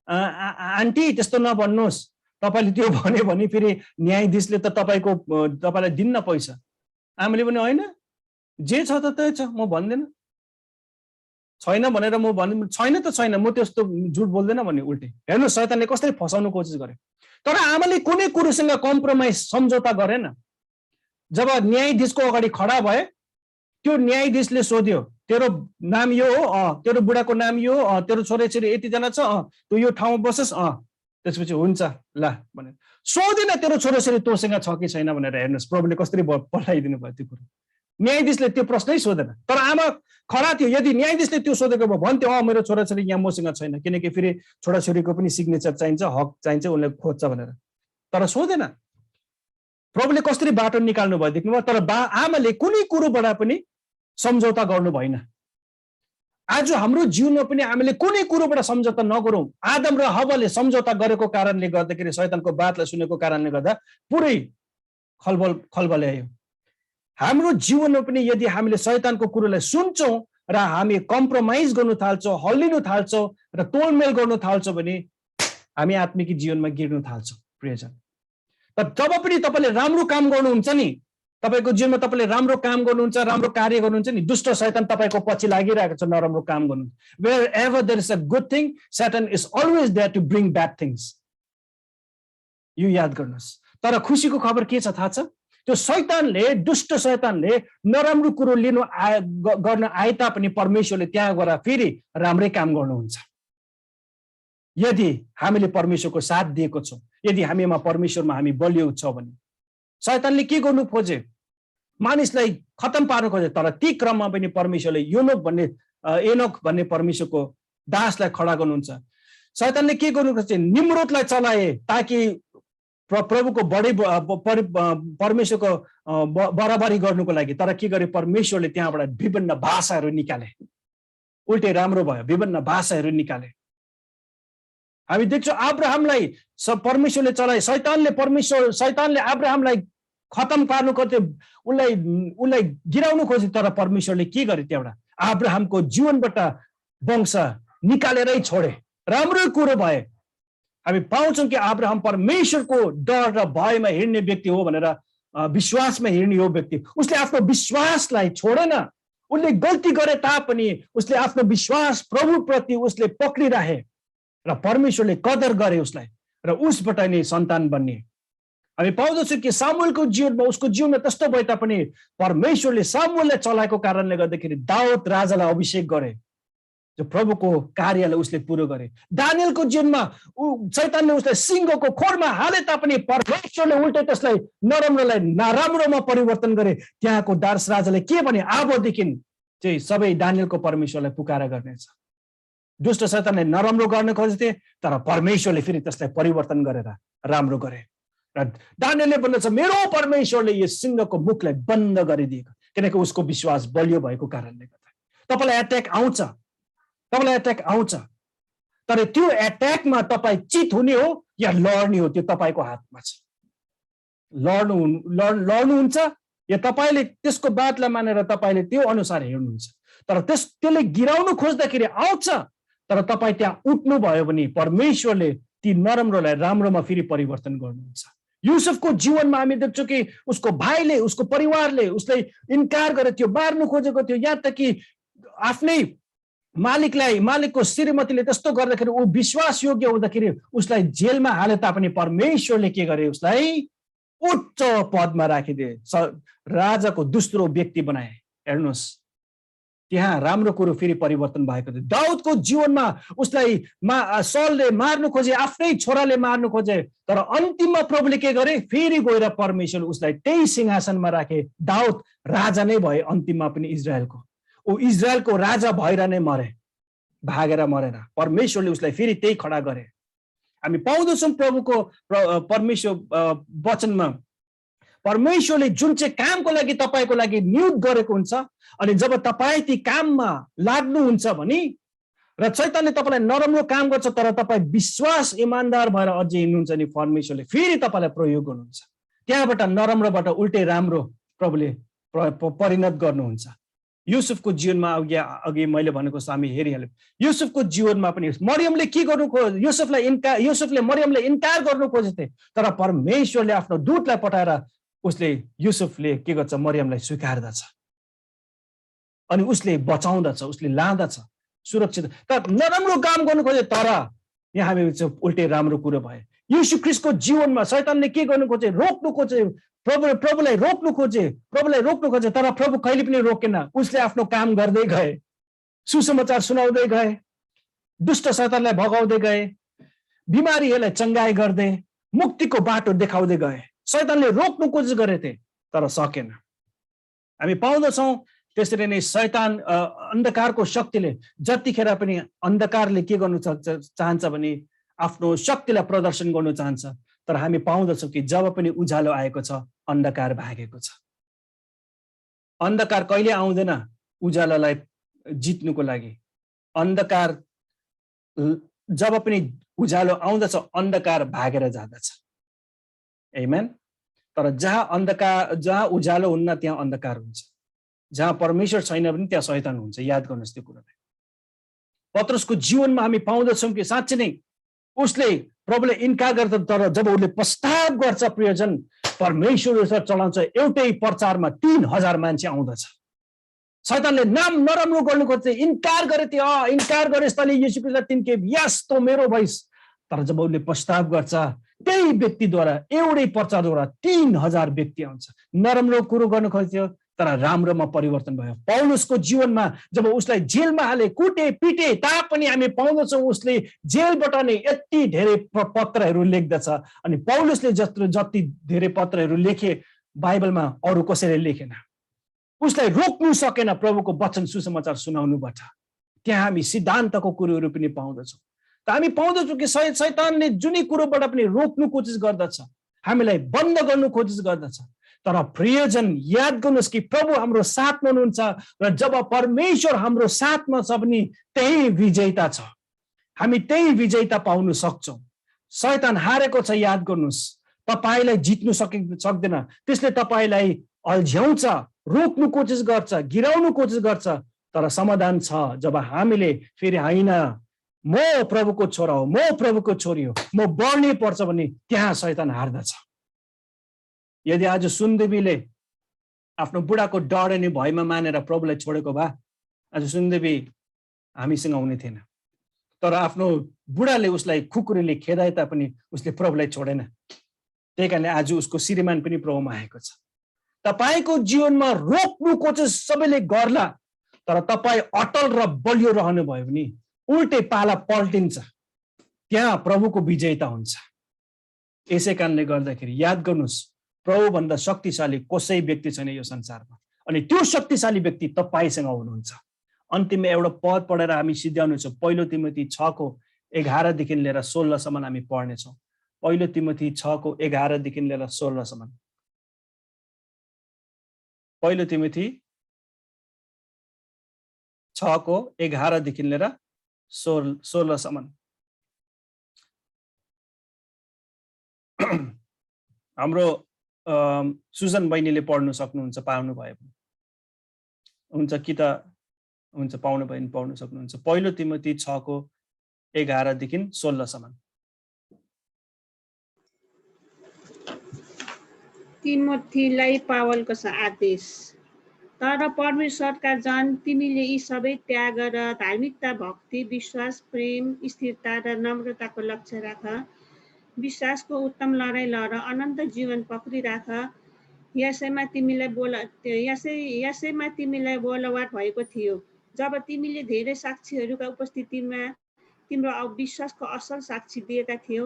आन्टी त्यस्तो नभन्नुहोस्, तपाईँले त्यो भन्यो भने फेरि न्यायाधीशले त तपाईँलाई दिन्न पैसा। आमाले पनि होइन जे छ त त्यही छ, म भन्दैन, छैन भनेर म भन्दिनँ, छैन त छैन, म त्यस्तो झुट बोल्दैन भन्ने उल्टे। हेर्नु शैतानले कसरी फसाउनु कोसिस गर्यो। तर आमाले कुनै कुरोसँग कम्प्रोमाइज सम्झौता गरेन। जब न्यायाधीशको अगाडि खडा भए, त्यो न्यायाधीशले सोध्यो तेरो नाम यो हो, तेरो बुढाको नाम यो हो, तेरो छोराछोरी यतिजना छ, तँ यो ठाउँमा बसोस्, त्यसपछि हुन्छ ल भनेर सोधिन तेरो छोराछोरी तोसँग छ कि छैन भनेर। हेर्नुहोस् प्रभुले कसरी पठाइदिनु भयो त्यो कुरो। न्यायाधीशले त्यो प्रश्नै सोधेन, तर आमा खडा थियो। यदि न्यायाधीशले त्यो सोधेको भए भन्थ्यो मेरो छोराछोरी यहाँ मसँग छैन, किनकि फेरि छोराछोरीको पनि सिग्नेचर चाहिन्छ, हक चाहिन्छ, उसले खोज्छ भनेर। तर सोधेन। प्रभुले कसरी बाटो निकाल्नु भयो देख्नुभयो। तर आमाले कुनै कुरोबाट पनि सम्झौता गर्नु भएन। आज हाम्रो जीवनमा पनि हामीले कुनै कुरोबाट सम्झौता नगरौँ। आदम र हव्वाले सम्झौता गरेको कारणले गर्दाखेरि, शैतानको बातलाई सुनेको कारणले गर्दा पुरै खलबल आयो। हाम्रो जीवनमा पनि यदि हामीले शैतानको कुरोलाई सुन्छौँ र हामी कम्प्रोमाइज गर्नु थाल्छौँ, हल्लिनु थाल्छौँ र तोलमेल गर्नु थाल्छौँ भने हामी आत्मिक जीवनमा गिर्नु थाल्छौँ प्रियजन। तर जब पनि तपाईँले राम्रो काम गर्नुहुन्छ नि, तपाईँको जीवनमा तपाईँले राम्रो काम गर्नुहुन्छ, राम्रो कार्य गर्नुहुन्छ नि, दुष्ट शैतान तपाईँको पछि लागिरहेको छ नराम्रो काम गर्नु। Wherever there is a good thing, Satan is always there to bring bad things. यो याद गर्नुहोस्। तर खुसीको खबर के छ थाहा छ? त्यो शैतानले, दुष्ट शैतानले नराम्रो कुरो गर्न आए तापनि परमेश्वरले त्यहाँ गएर फेरि राम्रै काम गर्नुहुन्छ। यदि हामीले परमेश्वरको साथ दिएको छौँ, यदि हामीमा परमेश्वरमा हामी बलियो छौँ भने। शैतानले के गर्नु खोजे? मानिसलाई खतम पार्नु खोजे। तर ती क्रममा पनि परमेश्वरले एनोक भन्ने परमेश्वरको दासलाई खडा गर्नुहुन्छ। शैतानले के गर्नु खोजे? निम्रोदलाई चलाए ताकि प्रभुको परमेश्वरको बराबरी गर्नुको लागि। तर के गरे? परमेश्वरले त्यहाँबाट विभिन्न भाषाहरू निकाले। उल्टे राम्रो भयो, विभिन्न भाषाहरू निकाले। हामी देख्छौँ अब्राहमलाई परमेश्वरले चलाए। शैतानले अब्राहमलाई खतम पार्नु खोज्यो, उसलाई गिराउनु खोज्यो। तर परमेश्वरले के गरे? त्यहाँबाट अब्राहमको जीवनबाट वंश निकालेरै छोडे। राम्रो कुरो भए। हामी पाउँछौँ कि अब्राहम परमेश्वरको डर र भयमा हिँड्ने व्यक्ति हो भनेर, विश्वासमा हिँड्ने हो व्यक्ति। उसले आफ्नो विश्वासलाई छोडेन। उसले गल्ती गरे तापनि उसले आफ्नो विश्वास प्रभुप्रति उसले पक्रिराखे र परमेश्वरले कदर गरे उसलाई, र उसबाट नै सन्तान बन्ने। हामी पाउँदछौँ कि सामुएलको जीवनमा, उसको जीवनमा त्यस्तो भए तापनि परमेश्वरले सामुएललाई चलाएको कारणले गर्दाखेरि दाउद राजालाई अभिषेक गरे, जो प्रभुको कार्यलाई उसले पुरो गरे। दानियलको जीवनमा शैतानले उसलाई सिंहको खोरमा हाले तापनि परमेश्वरले उल्टै त्यसलाई नराम्रोलाई नराम्रोमा परिवर्तन गरे। त्यहाँको दास राजाले के भने? अबदेखि चाहिँ सबै दानियलको परमेश्वरलाई पुकारा गर्नेछ। दुष्ट शैतानले नराम्रो गर्न खोज्थे, तर परमेश्वरले फेरि त्यसलाई परिवर्तन गरेर राम्रो गरे। र दानियलले भन्दछ मेरो परमेश्वरले यो सिंहको मुखलाई बन्द गरिदिएको, किनकि उसको विश्वास बलियो भएको कारणले गर्दा। तपाईँलाई एट्याक आउँछ, तर त्यो एट्याकमा तपाईँ चित हुने हो या लड्ने हो, त्यो तपाईँको हातमा छ। लड्नुहुन्छ या तपाईँले त्यसको बातलाई मानेर तपाईँले त्यो अनुसार हिँड्नुहुन्छ। तर त्यसले गिराउनु खोज्दाखेरि आउँछ, तर तपाईँ त्यहाँ उठ्नु भयो भने परमेश्वरले ती नराम्रोलाई राम्रोमा फेरि परिवर्तन गर्नुहुन्छ। युसुफको जीवनमा हामी देख्छौँ कि उसको भाइले, उसको परिवारले उसलाई इन्कार गरेको थियो, मार्नु खोजेको थियो, यहाँ त कि आफ्नै मालिकको श्रीमतीले त्यस्तो गर्दाखेरि ऊ विश्वास योग्य हुँदाखेरि उसलाई जेलमा हाले तापनि परमेश्वरले के गरे, उसलाई उच्च पदमा राखिदिए, राजाको दोस्रो व्यक्ति बनाए। हेर्नुहोस्, त्यहाँ राम्रो कुरो फेरि परिवर्तन भएको थियो। दाउदको जीवनमा उसलाई सौलले मार्नु खोजे, आफ्नै छोराले मार्नु खोजे, तर अन्तिममा प्रभुले के गरे, फेरि गएर परमेश्वरले उसलाई त्यही सिंहासनमा राखे। दाउद राजा नै भए अन्तिममा पनि इजरायलको। ऊ इजरायलको राजा भएर नै मरे, भागेर मरेन। परमेश्वरले उसलाई फेरि त्यही खडा गरे। हामी पाउँदछौँ प्रभुको परमेश्वर वचनमा परमेश्वरले जुन चाहिँ कामको लागि तपाईँको लागि नियुक्त गरेको हुन्छ, अनि जब तपाईँ ती काममा लाग्नुहुन्छ भने र शैतानले तपाईँलाई नराम्रो काम गर्छ तर तपाईँ विश्वास इमानदार भएर अझै हिँड्नुहुन्छ नि परमेश्वरले फेरि तपाईँलाई प्रयोग गर्नुहुन्छ। त्यहाँबाट नराम्रोबाट उल्टै राम्रो प्रभुले परिणत गर्नुहुन्छ। युसुफको जीवनमा अघि मैले भनेको हामी हेरिहाल्यौँ। युसुफको जीवनमा पनि मरियमले के गर्नु युसुफले मरियमले इन्कार गर्नु खोजेथे, तर परमेश्वरले आफ्नो दूतलाई पठाएर उसले युसुफले के गर्छ, मरियमलाई स्वीकार्दछ अनि उसले बचाउँदछ, उसले लाँदछ सुरक्षित। तर नराम्रो काम गर्नु खोजे तर यहाँ हामी उल्टै राम्रो कुरो भए। यीशु ख्रीष्टको जीवनमा शैतानले के गर्नु खोजे, रोक्नु खोजे, प्रभुलाई रोक्नु खोजे, तर प्रभु कहिले पनि रोकेन। उसले आफ्नो काम गर्दै गए, सुसमाचार सुनाउँदै गए, दुष्ट शैतानलाई भगाउँदै गए, बिमारीहरूलाई चङ्गाई गर्दै, मुक्तिको बाटो देखाउँदै गए। शैतानले रोक्नु कोसिस गरेथे तर सकेन। हामी पाउँदछौँ त्यसरी नै शैतान अन्धकारको शक्तिले जतिखेर पनि अन्धकारले के गर्नु चाहन्छ भने आफ्नो शक्तिलाई प्रदर्शन गर्नु चाहन्छ, तर हामी पाउँदछौँ कि जब पनि उज्यालो आएको छ अन्धकार भागेको छ। अन्धकार कहिले आउँदैन उज्यालोलाई जित्नुको लागि। अन्धकार जब पनि उज्यालो आउँदछ अन्धकार भागेर जाँदछ। आमेन। तर जहाँ उज्यालो हुन्न त्यहाँ अन्धकार हुन्छ, जहाँ परमेश्वर छैन भने त्यहाँ शैतान हुन्छ। याद गर्नुहोस् त्यो कुरालाई। पत्रुसको जीवनमा हामी पाउँदछौँ कि साँच्चै नै उसले प्रभुले इन्कार गर्छ, तर जब उसले प्रस्ताव गर्छ प्रियजन, परमेश्वर चलाउँछ, एउटै प्रचारमा 3000 मान्छे आउँदछ। शैतानले नाम नराम्रो गर्नु खोज्छ, इन्कार गरेस् तैँले यीशु ख्रीष्टलाई तिनके यस तो मेरो भइस। तर जब उसले प्रस्ताव गर्छ त्यही व्यक्तिद्वारा एउटै प्रचारद्वारा 3000 व्यक्ति आउँछ। नराम्रो कुरो गर्नु खोज्थ्यो तर राम्रोमा परिवर्तन भयो। पौलुसको जीवनमा जब उसलाई जेलमा हाले, कुटे पिटे तापनि हामी पाउँदछौँ उसले जेलबाट नै यति धेरै पत्रहरू लेख्दछ। अनि पौलुसले जति धेरै पत्रहरू लेखे बाइबलमा अरू कसैले लेखेन। उसलाई रोक्नु सकेन प्रभुको वचन सुसमाचार सुनाउनुबाट। त्यहाँ हामी सिद्धान्तको कुरोहरू पनि पाउँदछौँ। त हामी पाउँदछौँ कि शैतानले जुनै कुरोबाट पनि रोक्नु कोसिस गर्दछ, हामीलाई बन्द गर्नु कोसिस गर्दछ। तर प्रियजन याद गर्नुहोस् कि प्रभु हाम्रो साथमा हुनुहुन्छ र जब परमेश्वर हाम्रो साथमा छ भने त्यही विजयता छ। हामी त्यही विजयता पाउन सक्छौँ। शैतान हारेको छ, याद गर्नुहोस्। तपाईलाई जित्नु सक्दैन, त्यसले तपाईलाई अल्झ्याउँछ, रोक्नु कोसिस गर्छ, गिराउनु कोसिस गर्छ। तर समाधान छ जब हामीले फेरि होइन म प्रभुको छोरा हो, म प्रभुको छोरी हो, म बढ्नै पर्छ भने त्यहाँ शैतान हार्दछ। यदि आज सुनदेवीले आफ्नो बुढाको डर अनि भयमा मानेर प्रभुलाई छोडेको भए आज सुनदेवी हामीसँग हुने थिएन। तर आफ्नो बुढाले उसलाई खुकुरीले खेदाए तापनि उसले प्रभुलाई छोडेन। त्यही कारणले आज उसको श्रीमान पनि प्रभुमा आएको छ। तपाईको जीवनमा रोक्नु कोसिस सबैले गर्ला, तर तपाईँ अटल र बलियो रहनु भयो भने उल्टै पाला पल्टिन्छ, त्यहाँ प्रभुको विजयता हुन्छ। यसै कारणले गर्दाखेरि याद गर्नुहोस्, प्रभुभन्दा शक्तिशाली कसै व्यक्ति छैन यो संसारमा, अनि त्यो शक्तिशाली व्यक्ति तपाईसँग हुनुहुन्छ। अन्तिममा एउटा पद पढेर हामी सिद्ध्याउनु छ। 1 तिमोथी 6:11 देखि लिएर 16 सम्म हामी पढ्नेछौँ। 1 तिमोथी 6:11 देखि लिएर 16 सम्म। 1 तिमोथी 6:11 देखि लिएर 16 सम्म। हाम्रो सुजन बहिनीले पढ्नु सक्नुहुन्छ, पाउनु भयो हुन्छ कि त हुन्छ, पाउनु भयो भने पढ्न सक्नुहुन्छ। पहिलो तिमोथी 6:11 देखि 16 सम्म। तिमोथीलाई पावलको आदेश। तर परमेश्वरका जन, तिमीले यी सबै त्याग र धार्मिकता, भक्ति, विश्वास, प्रेम, स्थिरता र नम्रताको लक्ष्य राख। विश्वासको उत्तम लडाइँ लड, अनन्त जीवन पक्रिराख। यसैमा तिमीलाई बोलवाट भएको थियो जब तिमीले धेरै साक्षीहरूका उपस्थितिमा तिम्रो विश्वासको असल साक्षी दिएका थियौ।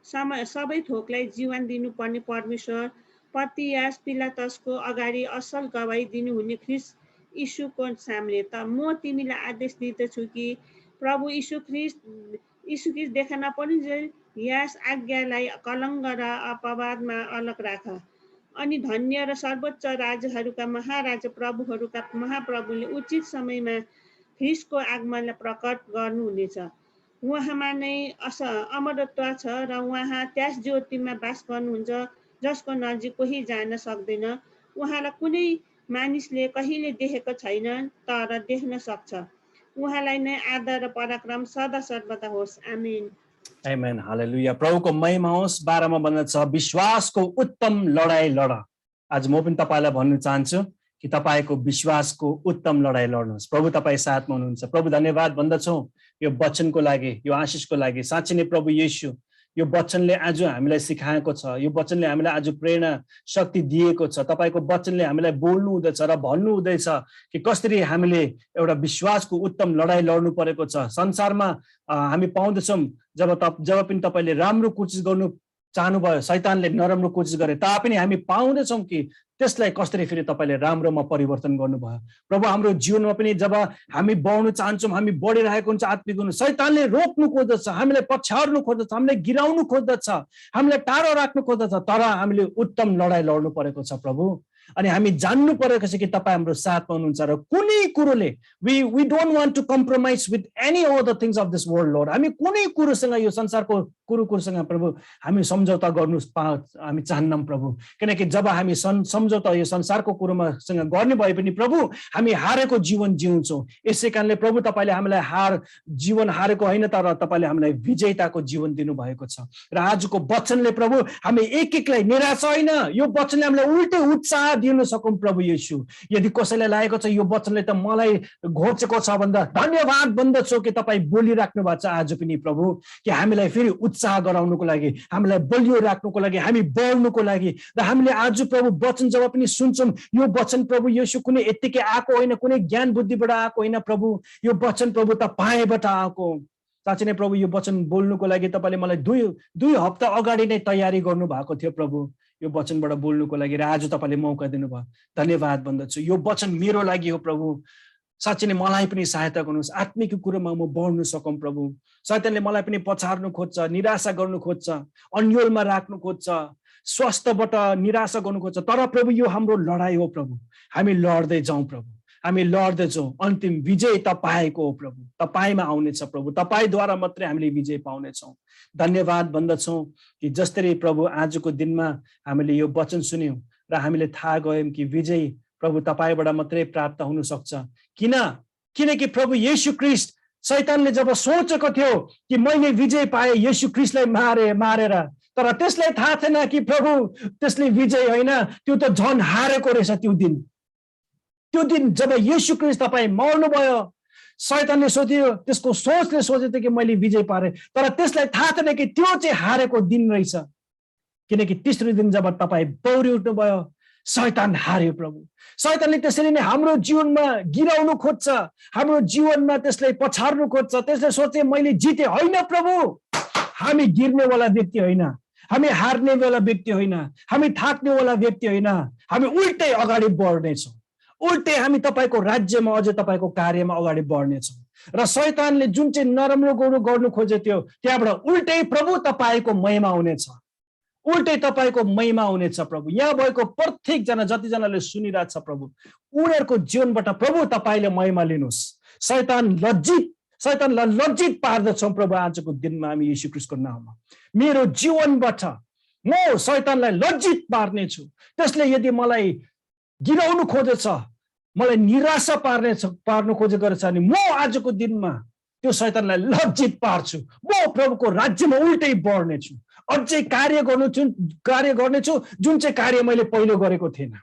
सबै थोकलाई जीवन दिनुपर्ने परमेश्वर पतियास पिलातसको अगाडि असल गवाई दिनुहुने ख्रिस्ट यीशुको सामने म तिमीलाई आदेश दिँदछु कि प्रभु यीशु ख्रिस्ट देखा नपरुन्जेल यस आज्ञालाई कलङ्क र अपवादमा अलग राख। अनि धन्य र सर्वोच्च राजाहरूका महाराजा, प्रभुहरूका महाप्रभुले उचित समयमा ख्रिस्टको आगमनलाई प्रकट गर्नुहुनेछ। उहाँमा नै अमरत्व छ र उहाँ त्यस ज्योतिमा बास गर्नुहुन्छ जसको नजिक कोही जान सक्दैन। उहाँलाई कुनै मानिसले कहिले देखेको छैन तर देख्न सक्छ। उहाँलाई नै आदर र पराक्रम सदा सर्वदा होस्। आमेन। आमेन। हालेलुया। प्रभुको महिमा होस्। 12 मा भन्दछ विश्वासको उत्तम लडाई लड। आज म पनि तपाईलाई भन्न चाहन्छु कि तपाईको विश्वासको उत्तम लडाई लड्नुहोस्। प्रभु तपाई साथमा हुनुहुन्छ। प्रभु धन्यवाद भन्दछौँ यो वचनको लागि, यो आशिषको लागि। साँच्चै नै प्रभु येशू यो वचनले आज हामीलाई सिकाएको छ, यो वचनले हामीलाई आज प्रेरणा शक्ति दिएको छ। तपाईको वचनले हामीलाई बोल्नु हुँदैछ र भन्नु हुँदैछ कि कसरी हामीले एउटा विश्वासको उत्तम लडाई लड्नु परेको छ। संसारमा हामी पाउँदछौँ जब पनि तपाईले राम्रो कोसिस गर्नु चाहनुभयो, शैतानले नराम्रो कोसिस गरे तापनि हामी पाउँदछौँ कि त्यसलाई कसरी फेरि तपाईले राम्रोमा परिवर्तन गर्नुभयो। प्रभु हाम्रो जीवनमा पनि जब हामी बढ्नु चाहन्छौँ, हामी बढिरहेको हुन्छ आत्मिक गुण, शैतानले रोक्नु खोज्दछ, हामीलाई पछ्याउनु खोज्दछ, हामीलाई गिराउनु खोज्दछ, हामीलाई टाढो राख्नु खोज्दछ। तर हामीले उत्तम लडाई लड्नु परेको छ प्रभु। अनि हामी जान्नु परेको छ कि तपाईँ हाम्रो साथमा हुनुहुन्छ र कुनै कुरोले we don't want to compromise with any other things of this world, Lord. हामी कुनै कुरोसँग यो संसारको कुरोसँग प्रभु हामी सम्झौता गर्नु हामी चाहन्नौँ प्रभु। किनकि जब हामी सम्झौता यो संसारको कुरोमा सँग गर्ने भए पनि प्रभु हामी हारेको जीवन जिउँछौँ। यसै कारणले प्रभु तपाईले हामीलाई जीवन हारेको होइन तर तपाईले हामीलाई विजेताको जीवन दिनु भएको छ। र आजको वचनले प्रभु हामी एक-एकलाई निराशा होइन, यो वचनले हामीलाई उल्टै उत्साह दिन सकौँ प्रभु येशू। यदि कसैलाई लागेको छ यो वचनले त मलाई घोचेको छ भन्दा धन्यवाद भन्दछु कि तपाईँ बोलिराख्नु भएको छ आज पनि प्रभु, कि हामीलाई फेरि उत्साह गराउनुको लागि, हामीलाई बलियो राख्नुको लागि, हामी बढ्नुको लागि। र हामीले आज प्रभु वचन जब पनि सुन्छौँ यो वचन प्रभु येशू कुनै यत्तिकै आएको होइन, कुनै ज्ञान बुद्धिबाट आएको होइन प्रभु, यो वचन प्रभु तपाईँबाट आएको। साँच्चै नै प्रभु यो वचन बोल्नुको लागि तपाईँले मलाई दुई हप्ता अगाडि नै तयारी गर्नु भएको थियो प्रभु, यो वचनबाट बोल्नुको लागि। र आज तपाईँले मौका दिनुभयो, धन्यवाद भन्दछु। यो वचन मेरो लागि हो प्रभु। साँच्चै नै मलाई पनि सहायता गर्नुहोस्, आत्मिक कुरोमा म बढ्नु सकौँ प्रभु। शैतानले मलाई पनि पछार्नु खोज्छ, निराशा गर्नु खोज्छ, अन्योलमा राख्नु खोज्छ, स्वास्थ्यबाट निराशा गर्नु खोज्छ। तर प्रभु यो हाम्रो लडाई हो प्रभु, हामी लड्दै जाउँ प्रभु, हामी लड्दैछौँ। अन्तिम विजय तपाईँको हो प्रभु, तपाईँमा आउनेछ प्रभु, तपाईँद्वारा मात्रै हामीले विजय पाउनेछौँ। धन्यवाद भन्दछौँ कि जसरी प्रभु आजको दिनमा हामीले यो वचन सुन्यौँ र हामीले थाहा गयौँ कि विजय प्रभु तपाईँबाट मात्रै प्राप्त हुन सक्छ। किनकि प्रभु येशू ख्रिस्ट, शैतानले जब सोचेको थियो कि मैले विजय पाएँ येशू ख्रिस्टलाई मारेर, तर त्यसलाई थाहा थिएन कि प्रभु त्यसले विजय होइन, त्यो त झन् हारेको रहेछ। त्यो दिन जब येशू ख्रिस्ट तपाईँ मर्नुभयो, शैतानले सोच्यो, त्यसको सोचले सोचेको कि मैले विजय पाएँ, तर त्यसलाई थाहा थिएन कि त्यो चाहिँ हारेको दिन रहेछ। किनकि तेस्रो दिन जब तपाईँ पौडी उठ्नुभयो, शैतान हार्यो प्रभु। शैतानले त्यसरी नै हाम्रो जीवनमा गिराउनु खोज्छ, हाम्रो जीवनमा त्यसलाई पछार्नु खोज्छ। त्यसले सोचे मैले जिते, होइन प्रभु, हामी गिर्नेवाला व्यक्ति होइन, हामी हार्नेवाला व्यक्ति होइन, हामी थाक्नेवाला व्यक्ति होइन, हामी उल्टै अगाडि बढ्नेछौँ। उल्टै हामी तपाईँको राज्यमा अझै तपाईँको कार्यमा अगाडि बढ्नेछौँ। र शैतानले जुन चाहिँ नराम्रो गर्नु खोजेको थियो त्यहाँबाट उल्टै प्रभु तपाईँको महिमा हुनेछ, उल्टै तपाईँको महिमा हुनेछ प्रभु। यहाँ भएको प्रत्येकजना जतिजनाले सुनिरहेछ प्रभु, उनीहरूको जीवनबाट प्रभु तपाईँले महिमा लिनुहोस्। शैतानलाई लज्जित पार्दछौँ प्रभु आजको दिनमा हामी येशू ख्रिस्टको नाममा। मेरो जीवनबाट म शैतानलाई लज्जित पार्नेछु। त्यसले यदि मलाई गिराउनु खोजेछ, मलाई निराशा पार्न खोजेको रहेछ भने म आजको दिनमा त्यो शैतानलाई लज्जित पार्छु। म प्रभुको राज्यमा उल्टै बढ्नेछु, अझै कार्य गर्नेछु जुन चाहिँ कार्य मैले पहिलो गरेको थिएन।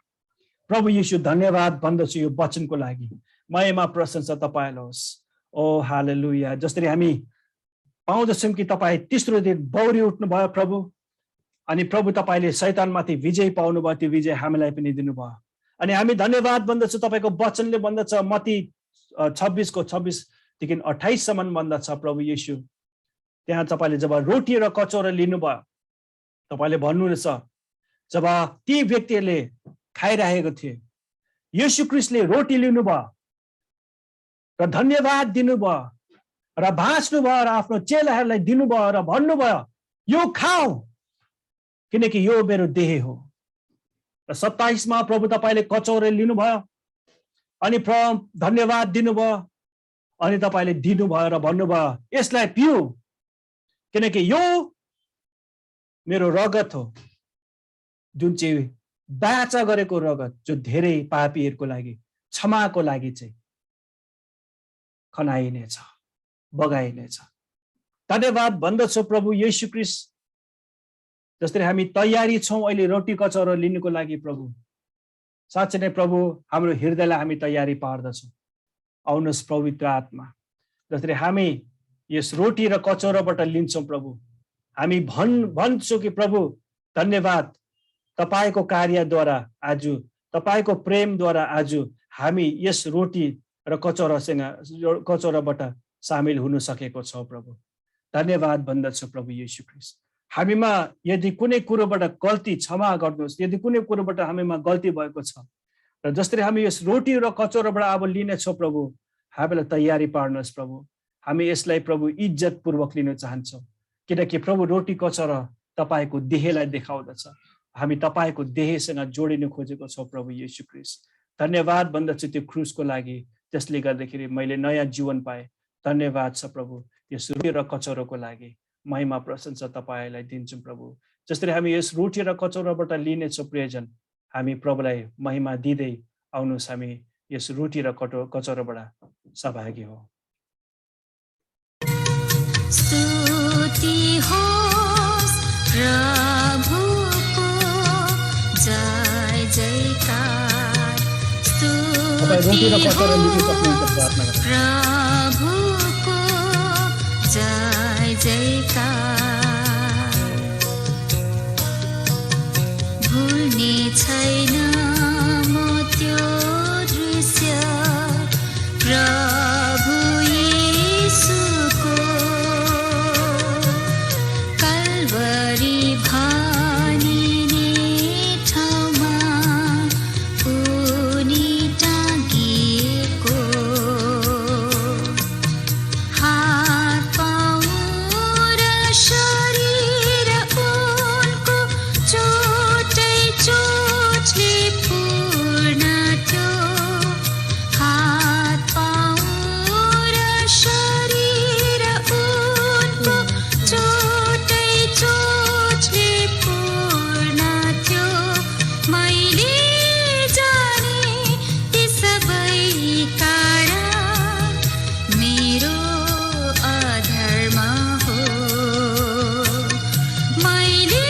प्रभु येशू धन्यवाद भन्दछु यो वचनको लागि। महिमा प्रशंसा तपाईलाई होस्। ओ हालेलुया। जसरी हामी पाउँदछौँ कि तपाईँ तेस्रो दिन बौरी उठ्नु भयो प्रभु, अनि प्रभु तपाईँले शैतानमाथि विजय पाउनु भयो, त्यो विजय हामीलाई पनि दिनुभयो। अनि हामी धन्यवाद भन्दछौँ। तपाईँको वचनले भन्दछ मत्ती 26:26 देखि 28 सम्म भन्दछ प्रभु येशू त्यहाँ तपाईँले जब रोटी र कचौरा लिनुभयो, तपाईँले भन्नुहुनेछ जब ती व्यक्तिहरूले खाइरहेको थिए, येशू ख्रीष्टले रोटी लिनुभयो र धन्यवाद दिनुभयो र भाँच्नुभयो र आफ्नो चेलाहरूलाई दिनुभयो र भन्नुभयो यो खाऊ किनकि यो मेरो देह हो। र 27 मा प्रभु तपाईँले कचौरा लिनुभयो अनि धन्यवाद दिनुभयो अनि तपाईँले दिनुभयो र भन्नुभयो यसलाई पिऊ किनकि यो मेरो रगत हो जुन चाहिँ बाचा गरेको रगत, जो धेरै पापीहरूको लागि क्षमाको लागि चाहिँ खनाइनेछ, बगाइनेछ। धन्यवाद भन्दछु प्रभु येशू ख्रीष्ट। जसरी हामी तयारी छौँ अहिले रोटी कचौरा लिनुको लागि प्रभु, साँच्चै नै प्रभु हाम्रो हृदयलाई हामी तयारी पार्दछौँ। आउनुहोस् पवित्र आत्मा। जसरी हामी यस रोटी र कचौराबाट लिन्छौँ प्रभु, हामी भन्छौँ कि प्रभु धन्यवाद तपाईको कार्यद्वारा आज, तपाईको प्रेमद्वारा आज हामी यस रोटी र कचौराबाट सामेल हुन सकेको छौँ प्रभु। धन्यवाद भन्दछु प्रभु येशू ख्रीष्ट। हामीमा यदि कुनै कुरोबाट गल्ती क्षमा गर्नुहोस्, यदि कुनै कुरोबाट हामीमा गल्ती भएको छ र जसरी हामी यस रोटी र कचौराबाट अब लिनेछौँ प्रभु, हामीलाई तयारी पार्नुहोस् प्रभु। हामी यसलाई प्रभु इज्जत पूर्वक लिन चाहन्छौँ किनकि प्रभु रोटी कचौरा तपाईको देहलाई देखाउँदछ। हामी तपाईको देहसँग जोडिन खोजेको छौँ प्रभु येशू ख्रीष्ट। धन्यवाद भन्दछु त्यो क्रुसको लागि जसले गर्दाखेरि मैले नयाँ जीवन पाएँ। धन्यवाद छ प्रभु यस रोटी र कचौराको लागि। महिमा प्रशंसा तपाईलाई दिन्छौँ प्रभु। जसरी हामी यस रोटी र कचौराबाट लिनेछौँ प्रियजन, हामी प्रभुलाई महिमा दिँदै आउनुहोस् हामी यस रोटी र कचौराबाट सहभागी हो। स्तुति होस् प्रभुको, जय जयकार। स्तुति होस् प्रभुको, जय जयकार। भुल्ने छैन म त्यो दृश्य प्रभु येशूको, कल्वरी भनिने ठाउँमा उनी टाँगिएको। हात पाउ र शरीर उनको चोटै चोटले पूर्ण थियो। हात पाउ र शरीर उनको चोटै चोटले पूर्ण थियो। मैले जाने ती सबै कारण मेरो अधर्म हो। मैले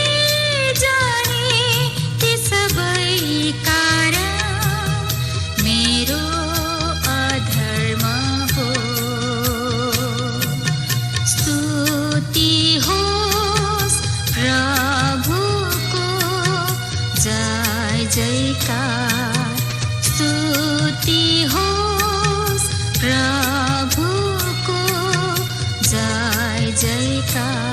जाने ती सबै कारण मेरो अधर्म हो। स्तुति होस् प्रभुको, जय जयकार। स्तुति होस् प्रभुको, जय जयकार।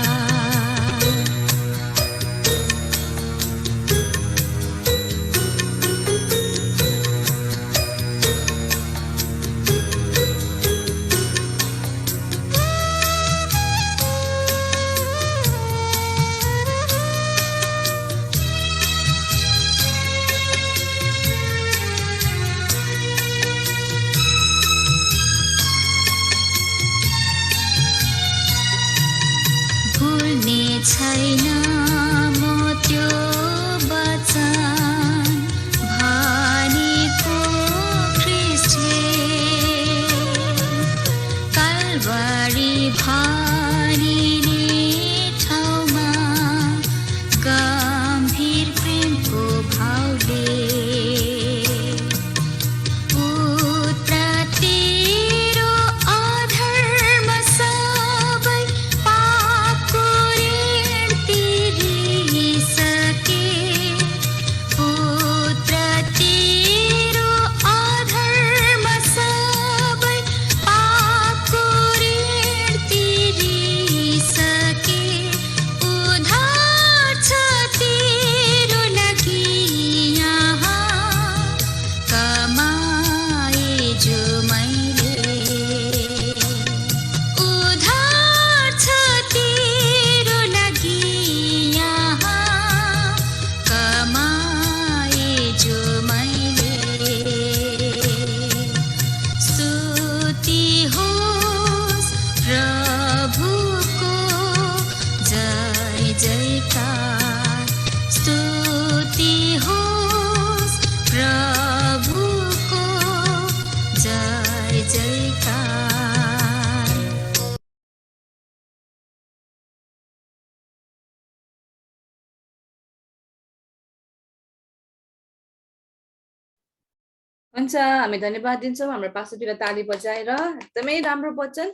हुन्छ, हामी धन्यवाद दिन्छौँ हाम्रो पास्टरजीलाई ताली बजाएर। एकदमै राम्रो वचन,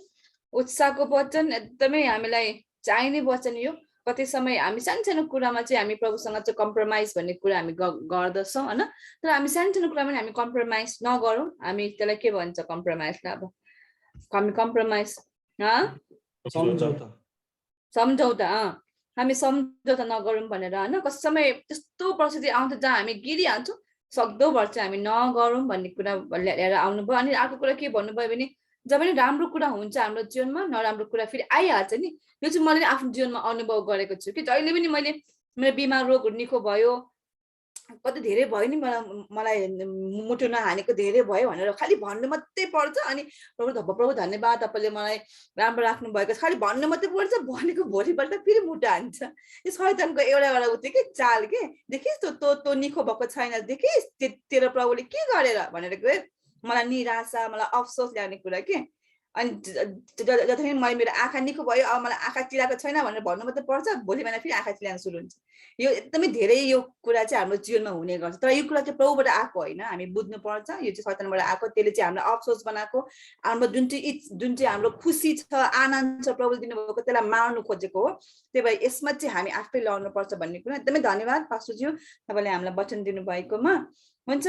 उत्साहको वचन, एकदमै हामीलाई चाहिने वचन यो। कति समय हामी सानो कुरामा चाहिँ हामी प्रभुसँग चाहिँ कम्प्रोमाइज भन्ने कुरा हामी गर्दछौँ होइन, तर हामी सानो कुरामा हामी कम्प्रोमाइज नगरौँ। हामी त्यसलाई के भन्छ कम्प्रोमाइजलाई? अब हामी कम्प्रोमाइज सम्झौता, हामी सम्झौता नगरौँ भनेर होइन। कति समय त्यस्तो परिस्थिति आउँछ जहाँ हामी गिरिहाल्छौँ, सक्दो भर चाहिँ हामी नगरौँ भन्ने कुरा लिएर आउनुभयो। अनि अर्को कुरा के भन्नुभयो भने जब पनि राम्रो कुरा हुन्छ हाम्रो जीवनमा, नराम्रो कुरा फेरि आइहाल्छ नि। यो चाहिँ मैले आफ्नो जीवनमा अनुभव गरेको छु कि जहिले पनि मेरो बिमार रोगहरू निको भयो, कति धेरै भयो नि, मलाई मुटु नहानेको धेरै भयो भनेर खालि भन्नु मात्रै पर्छ। अनि प्रभु धन्यवाद तपाईँले मलाई राम्रो राख्नु भएको छ, खालि भन्नु मात्रै पर्छ। भनेको भोलिपल्ट फेरि मुटु हान्छ। यो शैतानको एउटा उयो के चाल के, देखिस् तँ निको भएको छैन, देखिस् तेरो प्रभुले के गरेर भनेर मलाई निराशा, मलाई अफसोस ल्याउने कुरा के। अनि जति मैले मेरो आँखा निको भयो, अब मलाई आँखा चिलाएको छैन भनेर भन्नु मात्रै पर्छ, भोलि बिहान फेरि आँखा चिलाउन सुरु हुन्छ। यो एकदमै धेरै यो कुरा चाहिँ हाम्रो जीवनमा हुने गर्छ। तर यो कुरा चाहिँ प्रभुबाट आएको होइन, हामी बुझ्नुपर्छ। यो चाहिँ शैतानबाट आएको, त्यसले चाहिँ हामीलाई अफसोस बनाएको। हाम्रो जुन चाहिँ हाम्रो खुसी छ, आनन्द छ प्रभुले दिनुभएको, त्यसलाई मार्नु खोजेको हो। त्यही भएर यसमा चाहिँ हामी आफै लड्नुपर्छ भन्ने कुरा। एकदमै धन्यवाद पास्टरज्यू, तपाईँले हामीलाई वचन दिनुभएकोमा। हुन्छ।